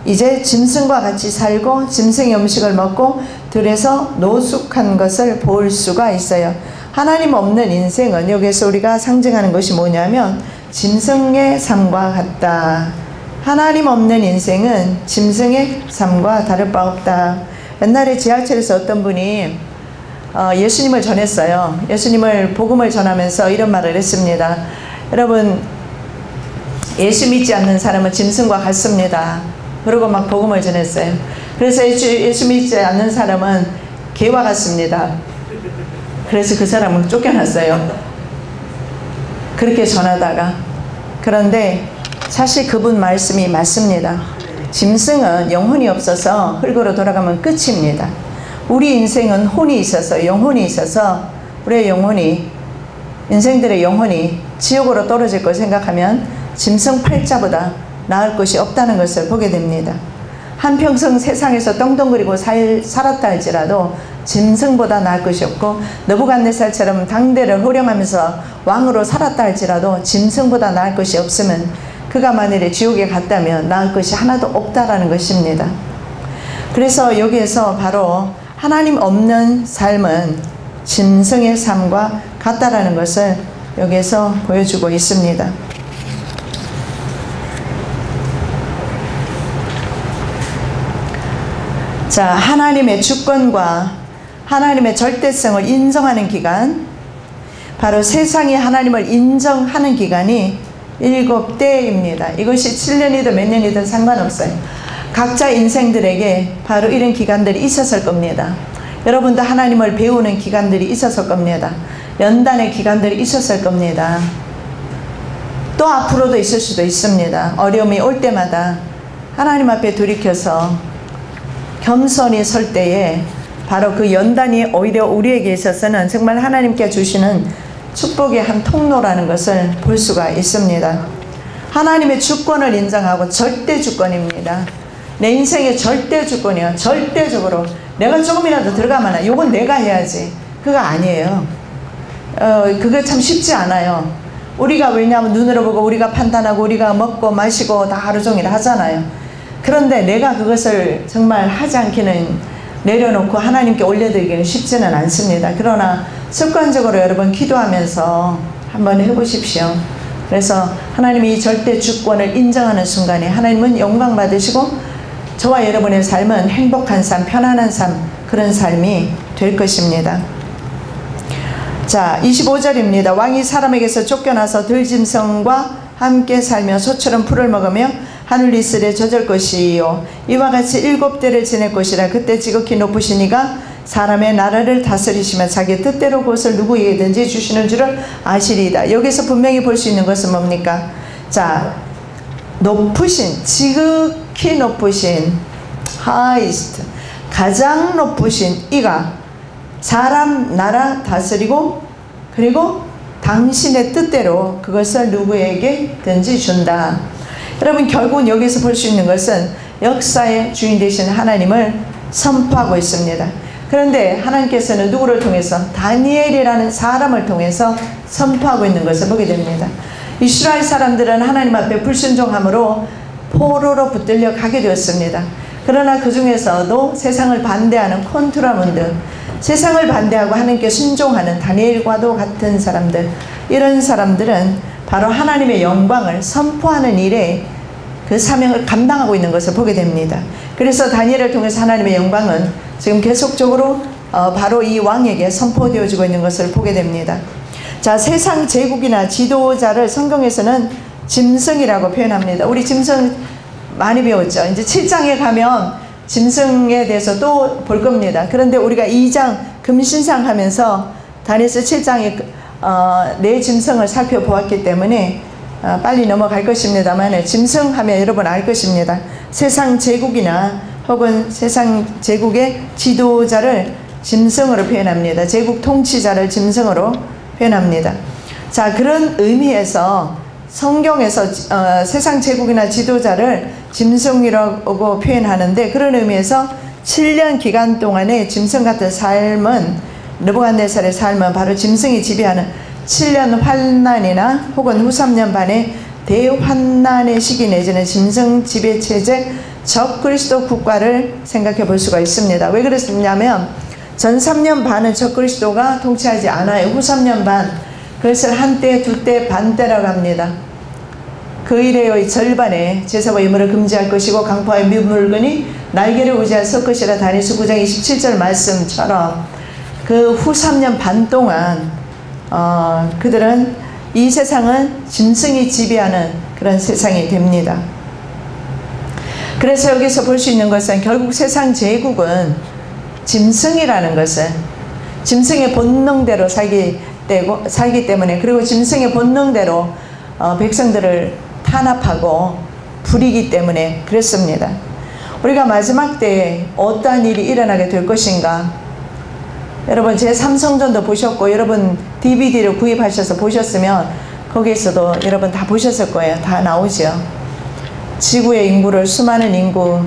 이제 짐승과 같이 살고 짐승의 음식을 먹고 들에서 노숙한 것을 볼 수가 있어요. 하나님 없는 인생은 여기서 우리가 상징하는 것이 뭐냐면 짐승의 삶과 같다. 하나님 없는 인생은 짐승의 삶과 다를 바 없다. 옛날에 지하철에서 어떤 분이 예수님을 전했어요. 예수님을 복음을 전하면서 이런 말을 했습니다. 여러분, 예수 믿지 않는 사람은 짐승과 같습니다. 그러고 막 복음을 전했어요. 그래서 예수 믿지 않는 사람은 개와 같습니다. 그래서 그 사람은 쫓겨났어요. 그렇게 전하다가. 그런데 사실 그분 말씀이 맞습니다. 짐승은 영혼이 없어서 흙으로 돌아가면 끝입니다. 우리 인생은 혼이 있어서, 영혼이 있어서 우리의 영혼이, 인생들의 영혼이 지옥으로 떨어질 걸 생각하면 짐승 팔자보다 나을 것이 없다는 것을 보게 됩니다. 한평생 세상에서 떵떵거리고 살았다 할지라도 짐승보다 나을 것이 없고, 느부갓네살처럼 당대를 호령하면서 왕으로 살았다 할지라도 짐승보다 나을 것이 없으면 그가 만일에 지옥에 갔다면 나을 것이 하나도 없다라는 것입니다. 그래서 여기에서 바로 하나님 없는 삶은 짐승의 삶과 같다라는 것을 여기에서 보여주고 있습니다. 자, 하나님의 주권과 하나님의 절대성을 인정하는 기간, 바로 세상이 하나님을 인정하는 기간이 7대입니다. 이것이 7년이든 몇 년이든 상관없어요. 각자 인생들에게 바로 이런 기간들이 있었을 겁니다. 여러분도 하나님을 배우는 기간들이 있었을 겁니다. 연단의 기간들이 있었을 겁니다. 또 앞으로도 있을 수도 있습니다. 어려움이 올 때마다 하나님 앞에 돌이켜서 겸손히 설 때에 바로 그 연단이 오히려 우리에게 있어서는 정말 하나님께 주시는 축복의 한 통로라는 것을 볼 수가 있습니다. 하나님의 주권을 인정하고 절대 주권입니다. 내 인생의 절대 주권이요. 절대적으로 내가 조금이라도 들어가면 요건 내가 해야지. 그거 아니에요. 그게 참 쉽지 않아요. 우리가 왜냐하면 눈으로 보고 우리가 판단하고 우리가 먹고 마시고 다 하루 종일 하잖아요. 그런데 내가 그것을 정말 하지 않기는, 내려놓고 하나님께 올려드리기는 쉽지는 않습니다. 그러나 습관적으로 여러분 기도하면서 한번 해보십시오. 그래서 하나님이 이 절대 주권을 인정하는 순간에 하나님은 영광 받으시고 저와 여러분의 삶은 행복한 삶, 편안한 삶, 그런 삶이 될 것입니다. 자, 25절입니다. 왕이 사람에게서 쫓겨나서 들짐승과 함께 살며 소처럼 풀을 먹으며 하늘 이슬에 젖을 것이요 이와 같이 7대를 지낼 것이라. 그때 지극히 높으신 이가 사람의 나라를 다스리시며 자기 뜻대로 그것을 누구에게든지 주시는 줄을 아시리이다. 여기서 분명히 볼 수 있는 것은 뭡니까? 자, 높으신, 지극히 높으신, highest, 가장 높으신 이가 사람 나라 다스리고 그리고 당신의 뜻대로 그것을 누구에게든지 준다. 여러분, 결국은 여기서 볼 수 있는 것은 역사의 주인 되신 하나님을 선포하고 있습니다. 그런데 하나님께서는 누구를 통해서? 다니엘이라는 사람을 통해서 선포하고 있는 것을 보게 됩니다. 이스라엘 사람들은 하나님 앞에 불순종함으로 포로로 붙들려 가게 되었습니다. 그러나 그 중에서도 세상을 반대하는 콘트라문드, 세상을 반대하고 하나님께 순종하는 다니엘과도 같은 사람들, 이런 사람들은 바로 하나님의 영광을 선포하는 일에 그 사명을 감당하고 있는 것을 보게 됩니다. 그래서 다니엘을 통해서 하나님의 영광은 지금 계속적으로 바로 이 왕에게 선포되어지고 있는 것을 보게 됩니다. 자, 세상 제국이나 지도자를 성경에서는 짐승이라고 표현합니다. 우리 짐승 많이 배웠죠. 이제 7장에 가면 짐승에 대해서 또 볼 겁니다. 그런데 우리가 2장 금신상 하면서 다니엘서 7장에 네 짐승을 살펴보았기 때문에 빨리 넘어갈 것입니다만, 짐승 하면 여러분 알 것입니다. 세상 제국이나 혹은 세상 제국의 지도자를 짐승으로 표현합니다. 제국 통치자를 짐승으로 표현합니다. 자, 그런 의미에서 성경에서 세상 제국이나 지도자를 짐승이라고 표현하는데, 그런 의미에서 7년 기간 동안의 짐승 같은 삶은, 느부갓네살의 삶은 바로 짐승이 지배하는 7년 환난이나 혹은 후 3년 반의 대환난의 시기 내지는 짐승 지배 체제 적그리스도 국가를 생각해 볼 수가 있습니다. 왜 그랬냐면 전 3년 반은 적그리스도가 통치하지 않아요. 후 3년 반, 그것을 한때, 두때, 반때라고 합니다. 그 일의 절반에 제사와 예물을 금지할 것이고 강포와 물건이 날개를 의지하여 설 것이라. 다니엘서 9장 27절 말씀처럼 그 후 3년 반 동안 그들은 이 세상은 짐승이 지배하는 그런 세상이 됩니다. 그래서 여기서 볼 수 있는 것은 결국 세상 제국은 짐승이라는 것은 짐승의 본능대로 살기 때문에, 그리고 짐승의 본능대로 백성들을 탄압하고 부리기 때문에 그렇습니다. 우리가 마지막 때에 어떠한 일이 일어나게 될 것인가? 여러분, 제 삼성전도 보셨고 여러분 DVD를 구입하셔서 보셨으면 거기에서도 여러분 다 보셨을 거예요. 다 나오죠. 지구의 인구를, 수많은 인구,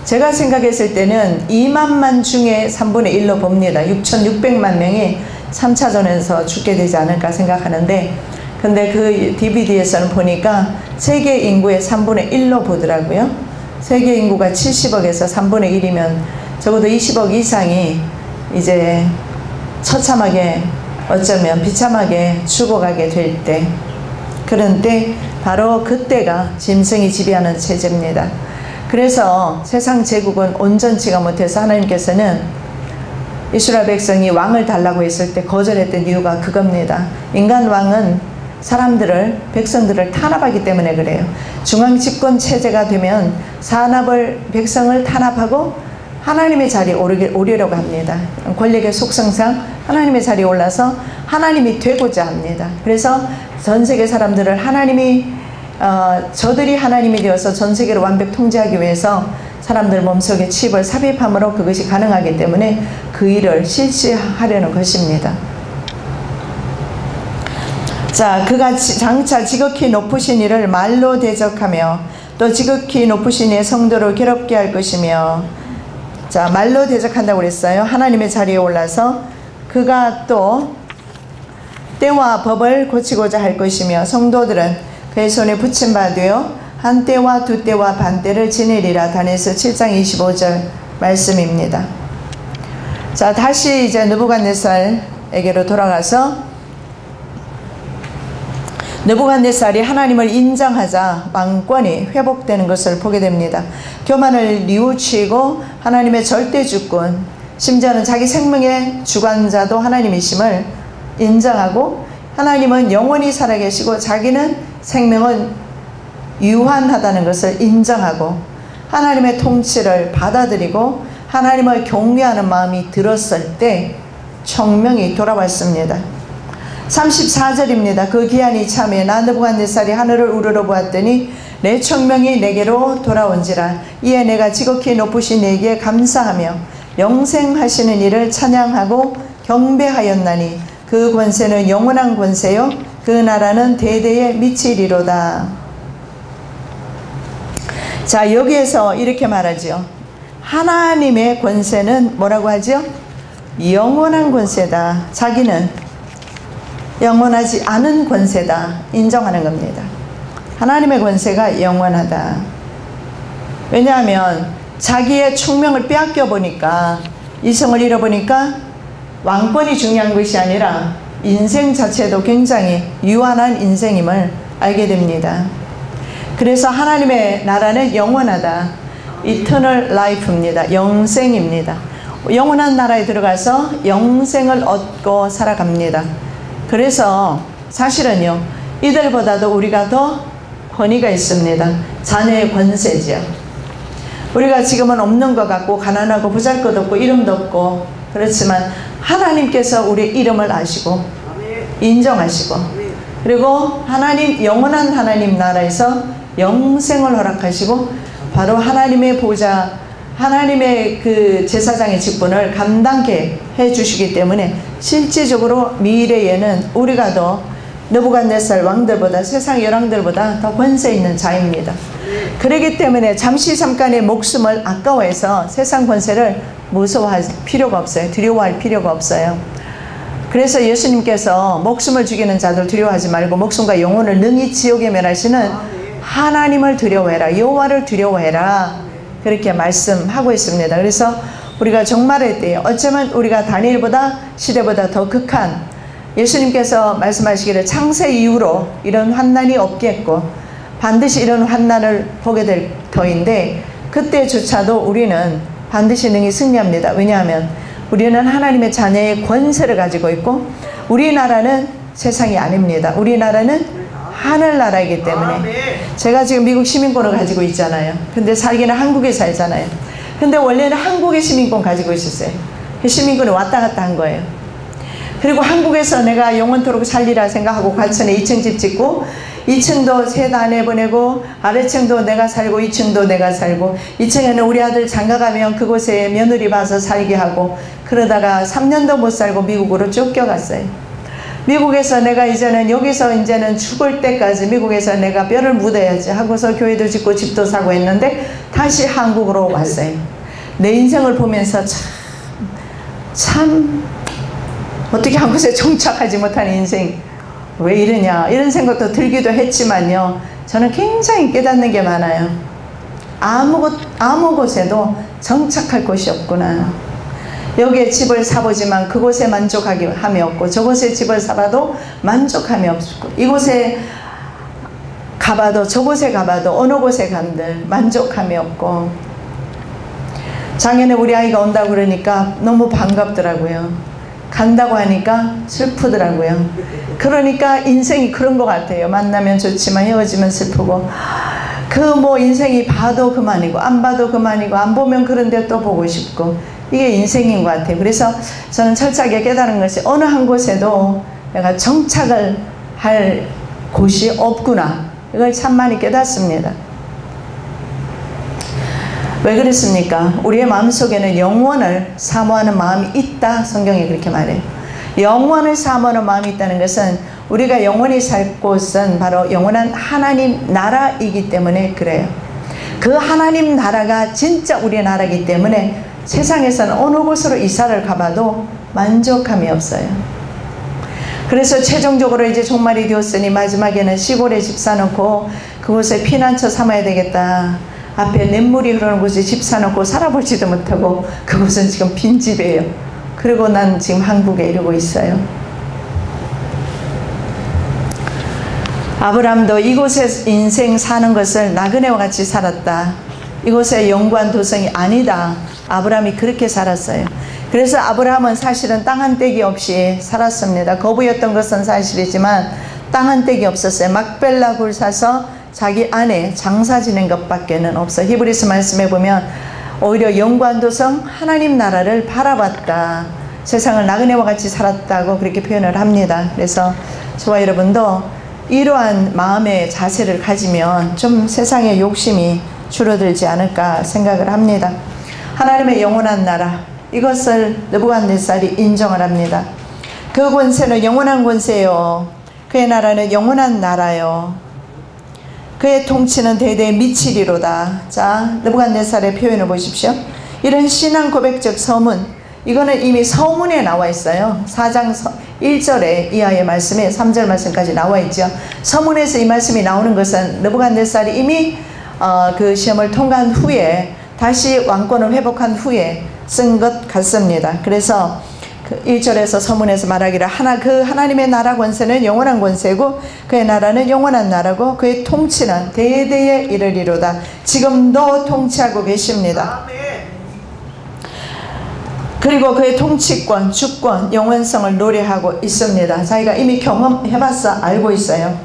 제가 생각했을 때는 2만만 중에 3분의 1로 봅니다. 6,600만 명이 3차전에서 죽게 되지 않을까 생각하는데, 근데 그 DVD에서는 보니까 세계 인구의 3분의 1로 보더라고요. 세계 인구가 70억에서 3분의 1이면 적어도 20억 이상이 이제 처참하게, 어쩌면 비참하게 죽어가게 될 때, 그런 때 바로 그때가 짐승이 지배하는 체제입니다. 그래서 세상 제국은 온전치가 못해서 하나님께서는 이스라엘 백성이 왕을 달라고 했을 때 거절했던 이유가 그겁니다. 인간 왕은 사람들을, 백성들을 탄압하기 때문에 그래요. 중앙 집권 체제가 되면 백성을 탄압하고 하나님의 자리에 오르려고 합니다. 권력의 속성상 하나님의 자리에 올라서 하나님이 되고자 합니다. 그래서 전 세계 사람들을 저들이 하나님이 되어서 전 세계를 완벽 통제하기 위해서 사람들 몸속에 칩을 삽입함으로 그것이 가능하기 때문에 그 일을 실시하려는 것입니다. 자, 그가 장차 지극히 높으신 이를 말로 대적하며 또 지극히 높으신 이의 성도를 괴롭게 할 것이며, 자, 말로 대적한다고 그랬어요. 하나님의 자리에 올라서 그가 또 때와 법을 고치고자 할 것이며 성도들은 그의 손에 붙임 바 되어 한 때와 두 때와 반 때를 지내리라. 다니엘서 7장 25절 말씀입니다. 자, 다시 이제 느부갓네살에게로 돌아가서 느부갓네살이 하나님을 인정하자 왕권이 회복되는 것을 보게 됩니다. 교만을 뉘우치고 하나님의 절대 주권, 심지어는 자기 생명의 주관자도 하나님이심을 인정하고 하나님은 영원히 살아계시고 자기는 생명은 유한하다는 것을 인정하고 하나님의 통치를 받아들이고 하나님을 경외하는 마음이 들었을 때 청명이 돌아왔습니다. 34절입니다. 그 기한이 참에 나 느부갓네살이 하늘을 우러러 보았더니 내 청명이 내게로 돌아온지라. 이에 내가 지극히 높으신 이에게 감사하며 영생하시는 이를 찬양하고 경배하였나니 그 권세는 영원한 권세요 그 나라는 대대에 미치리로다. 자, 여기에서 이렇게 말하죠. 하나님의 권세는 뭐라고 하죠? 영원한 권세다. 자기는 영원하지 않은 권세다 인정하는 겁니다. 하나님의 권세가 영원하다. 왜냐하면 자기의 충명을 빼앗겨 보니까, 이성을 잃어보니까 왕권이 중요한 것이 아니라 인생 자체도 굉장히 유한한 인생임을 알게 됩니다. 그래서 하나님의 나라는 영원하다. Eternal Life입니다. 영생입니다. 영원한 나라에 들어가서 영생을 얻고 살아갑니다. 그래서 사실은요, 이들보다도 우리가 더 권위가 있습니다. 자녀의 권세죠. 우리가 지금은 없는 것 같고 가난하고 보잘것없고 이름도 없고 그렇지만 하나님께서 우리 이름을 아시고 인정하시고 그리고 하나님, 영원한 하나님 나라에서 영생을 허락하시고 바로 하나님의 보좌, 하나님의 그 제사장의 직분을 감당케 해주시기 때문에 실질적으로 미래에는 우리가 더 느부갓네살 왕들보다, 세상 열왕들보다 더 권세 있는 자입니다. 그렇기 때문에 잠시 잠깐의 목숨을 아까워해서 세상 권세를 무서워할 필요가 없어요. 두려워할 필요가 없어요. 그래서 예수님께서 목숨을 죽이는 자들 두려워하지 말고 목숨과 영혼을 능히 지옥에 멸하시는 하나님을 두려워해라, 여호와를 두려워해라, 그렇게 말씀하고 있습니다. 그래서 우리가 종말의 때에 어쩌면 우리가 다니엘보다 시대보다 더 극한, 예수님께서 말씀하시기를 창세 이후로 이런 환난이 없겠고 반드시 이런 환난을 보게 될 터인데 그때조차도 우리는 반드시 능히 승리합니다. 왜냐하면 우리는 하나님의 자녀의 권세를 가지고 있고 우리나라는 세상이 아닙니다. 우리나라는 하늘나라이기 때문에. 제가 지금 미국 시민권을 가지고 있잖아요. 근데 살기는 한국에 살잖아요. 근데 원래는 한국의 시민권 가지고 있었어요. 시민권이 왔다 갔다 한 거예요. 그리고 한국에서 내가 영원토록 살리라 생각하고 과천에 2층 집 짓고 2층도 세 단에 보내고 아래층도 내가 살고 2층도 내가 살고 2층에는 우리 아들 장가가면 그곳에 며느리 봐서 살게 하고 그러다가 3년도 못 살고 미국으로 쫓겨갔어요. 미국에서 내가 이제는 여기서 이제는 죽을 때까지 미국에서 내가 뼈를 묻어야지 하고서 교회도 짓고 집도 사고 했는데 다시 한국으로 왔어요. 내 인생을 보면서 참 어떻게 한 곳에 정착하지 못한 인생 왜 이러냐 이런 생각도 들기도 했지만요, 저는 굉장히 깨닫는 게 많아요. 아무 곳에도 정착할 곳이 없구나. 여기에 집을 사보지만 그곳에 만족함이 없고 저곳에 집을 사봐도 만족함이 없고 이곳에 가봐도 저곳에 가봐도 어느 곳에 간들 만족함이 없고. 작년에 우리 아이가 온다고 그러니까 너무 반갑더라고요. 간다고 하니까 슬프더라고요. 그러니까 인생이 그런 것 같아요. 만나면 좋지만 헤어지면 슬프고 그 뭐 인생이 봐도 그만이고 안 봐도 그만이고 안 보면 그런데 또 보고 싶고 이게 인생인 것 같아요. 그래서 저는 철저하게 깨달은 것이 어느 한 곳에도 내가 정착을 할 곳이 없구나, 이걸 참 많이 깨닫습니다. 왜 그랬습니까? 우리의 마음속에는 영원을 사모하는 마음이 있다, 성경이 그렇게 말해요. 영원을 사모하는 마음이 있다는 것은 우리가 영원히 살 곳은 바로 영원한 하나님 나라이기 때문에 그래요. 그 하나님 나라가 진짜 우리의 나라이기 때문에 세상에서는 어느 곳으로 이사를 가봐도 만족함이 없어요. 그래서 최종적으로 이제 종말이 되었으니 마지막에는 시골에 집 사놓고 그곳에 피난처 삼아야 되겠다. 앞에 냇물이 흐르는 곳에 집 사놓고 살아보지도 못하고 그곳은 지금 빈집이에요. 그리고 난 지금 한국에 이러고 있어요. 아브라함도 이곳에 인생 사는 것을 나그네와 같이 살았다. 이곳에 영구한 도성이 아니다. 아브라함이 그렇게 살았어요. 그래서 아브라함은 사실은 땅 한 떼기 없이 살았습니다. 거부였던 것은 사실이지만 땅 한 떼기 없었어요. 막벨라 굴 사서 자기 아내 장사 지낸 것밖에는 없어. 히브리서 말씀해 보면 오히려 영구한 도성 하나님 나라를 바라봤다. 세상을 나그네와 같이 살았다고 그렇게 표현을 합니다. 그래서 저와 여러분도 이러한 마음의 자세를 가지면 좀 세상의 욕심이 줄어들지 않을까 생각을 합니다. 하나님의 영원한 나라, 이것을 느부갓네살이 인정을 합니다. 그 권세는 영원한 권세요. 그의 나라는 영원한 나라요. 그의 통치는 대대에 미치리로다. 자, 느부갓네살의 표현을 보십시오. 이런 신앙 고백적 서문, 이거는 이미 서문에 나와 있어요. 4장 1절에 이하의 말씀에 3절 말씀까지 나와 있죠. 서문에서 이 말씀이 나오는 것은 느부갓네살이 이미 그 시험을 통과한 후에 다시 왕권을 회복한 후에 쓴 것 같습니다. 그래서 그 1절에서 서문에서 말하기를 그 하나님의 나라 권세는 영원한 권세고 그의 나라는 영원한 나라고 그의 통치는 대대에 이르리로다. 지금도 통치하고 계십니다. 그리고 그의 통치권, 주권, 영원성을 노래하고 있습니다. 자기가 이미 경험해봤어, 알고 있어요.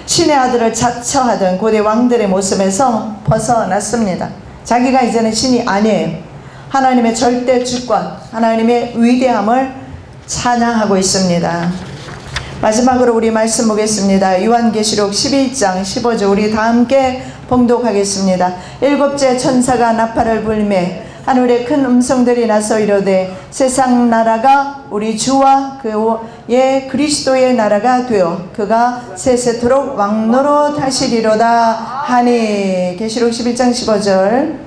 신의 아들을 자처하던 고대 왕들의 모습에서 벗어났습니다. 자기가 이제는 신이 아니에요. 하나님의 절대 주권, 하나님의 위대함을 찬양하고 있습니다. 마지막으로 우리 말씀 보겠습니다. 요한계시록 11장 15절 우리 다 함께 봉독하겠습니다. 일곱째 천사가 나팔을 불매 하늘에 큰 음성들이 나서 이르되 세상 나라가 우리 주와 그의 그리스도의 나라가 되어 그가 세세토록 왕노릇 하시리로다 하니. 계시록 11장 15절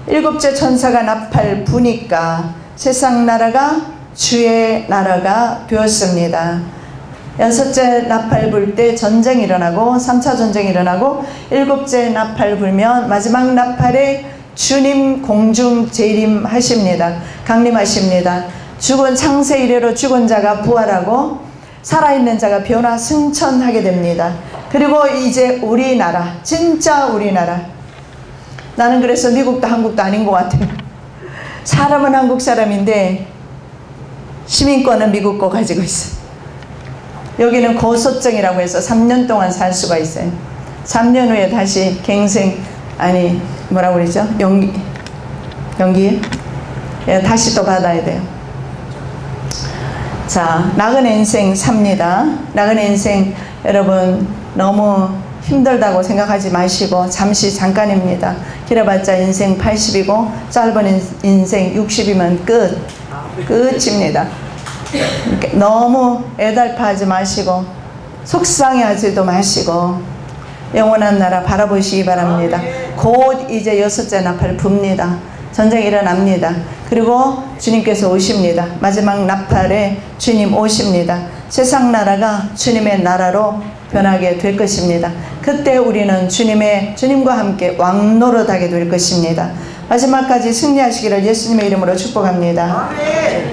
일곱째 천사가 나팔 부니까 세상 나라가 주의 나라가 되었습니다. 여섯째 나팔 불 때 전쟁이 일어나고 3차 전쟁이 일어나고 일곱째 나팔 불면 마지막 나팔에 주님 공중 재림하십니다. 강림하십니다. 죽은 창세 이래로 죽은 자가 부활하고 살아있는 자가 변화 승천하게 됩니다. 그리고 이제 우리나라, 진짜 우리나라. 나는 그래서 미국도 한국도 아닌 것 같아요. 사람은 한국 사람인데 시민권은 미국 거 가지고 있어요. 여기는 고소증이라고 해서 3년 동안 살 수가 있어요. 3년 후에 다시 갱생, 아니 뭐라고 그러죠? 연기? 예, 다시 또 받아야 돼요. 자, 나그네 인생 삽니다. 나그네 인생 여러분 너무 힘들다고 생각하지 마시고 잠깐입니다. 길어봤자 인생 80이고 짧은 인생 60이면 끝입니다. 너무 애달파하지 마시고 속상해하지도 마시고 영원한 나라 바라보시기 바랍니다. 곧 이제 여섯째 나팔 붑니다. 전쟁이 일어납니다. 그리고 주님께서 오십니다. 마지막 나팔에 주님 오십니다. 세상 나라가 주님의 나라로 변하게 될 것입니다. 그때 우리는 주님과 함께 왕노릇하게 될 것입니다. 마지막까지 승리하시기를 예수님의 이름으로 축복합니다. 아멘.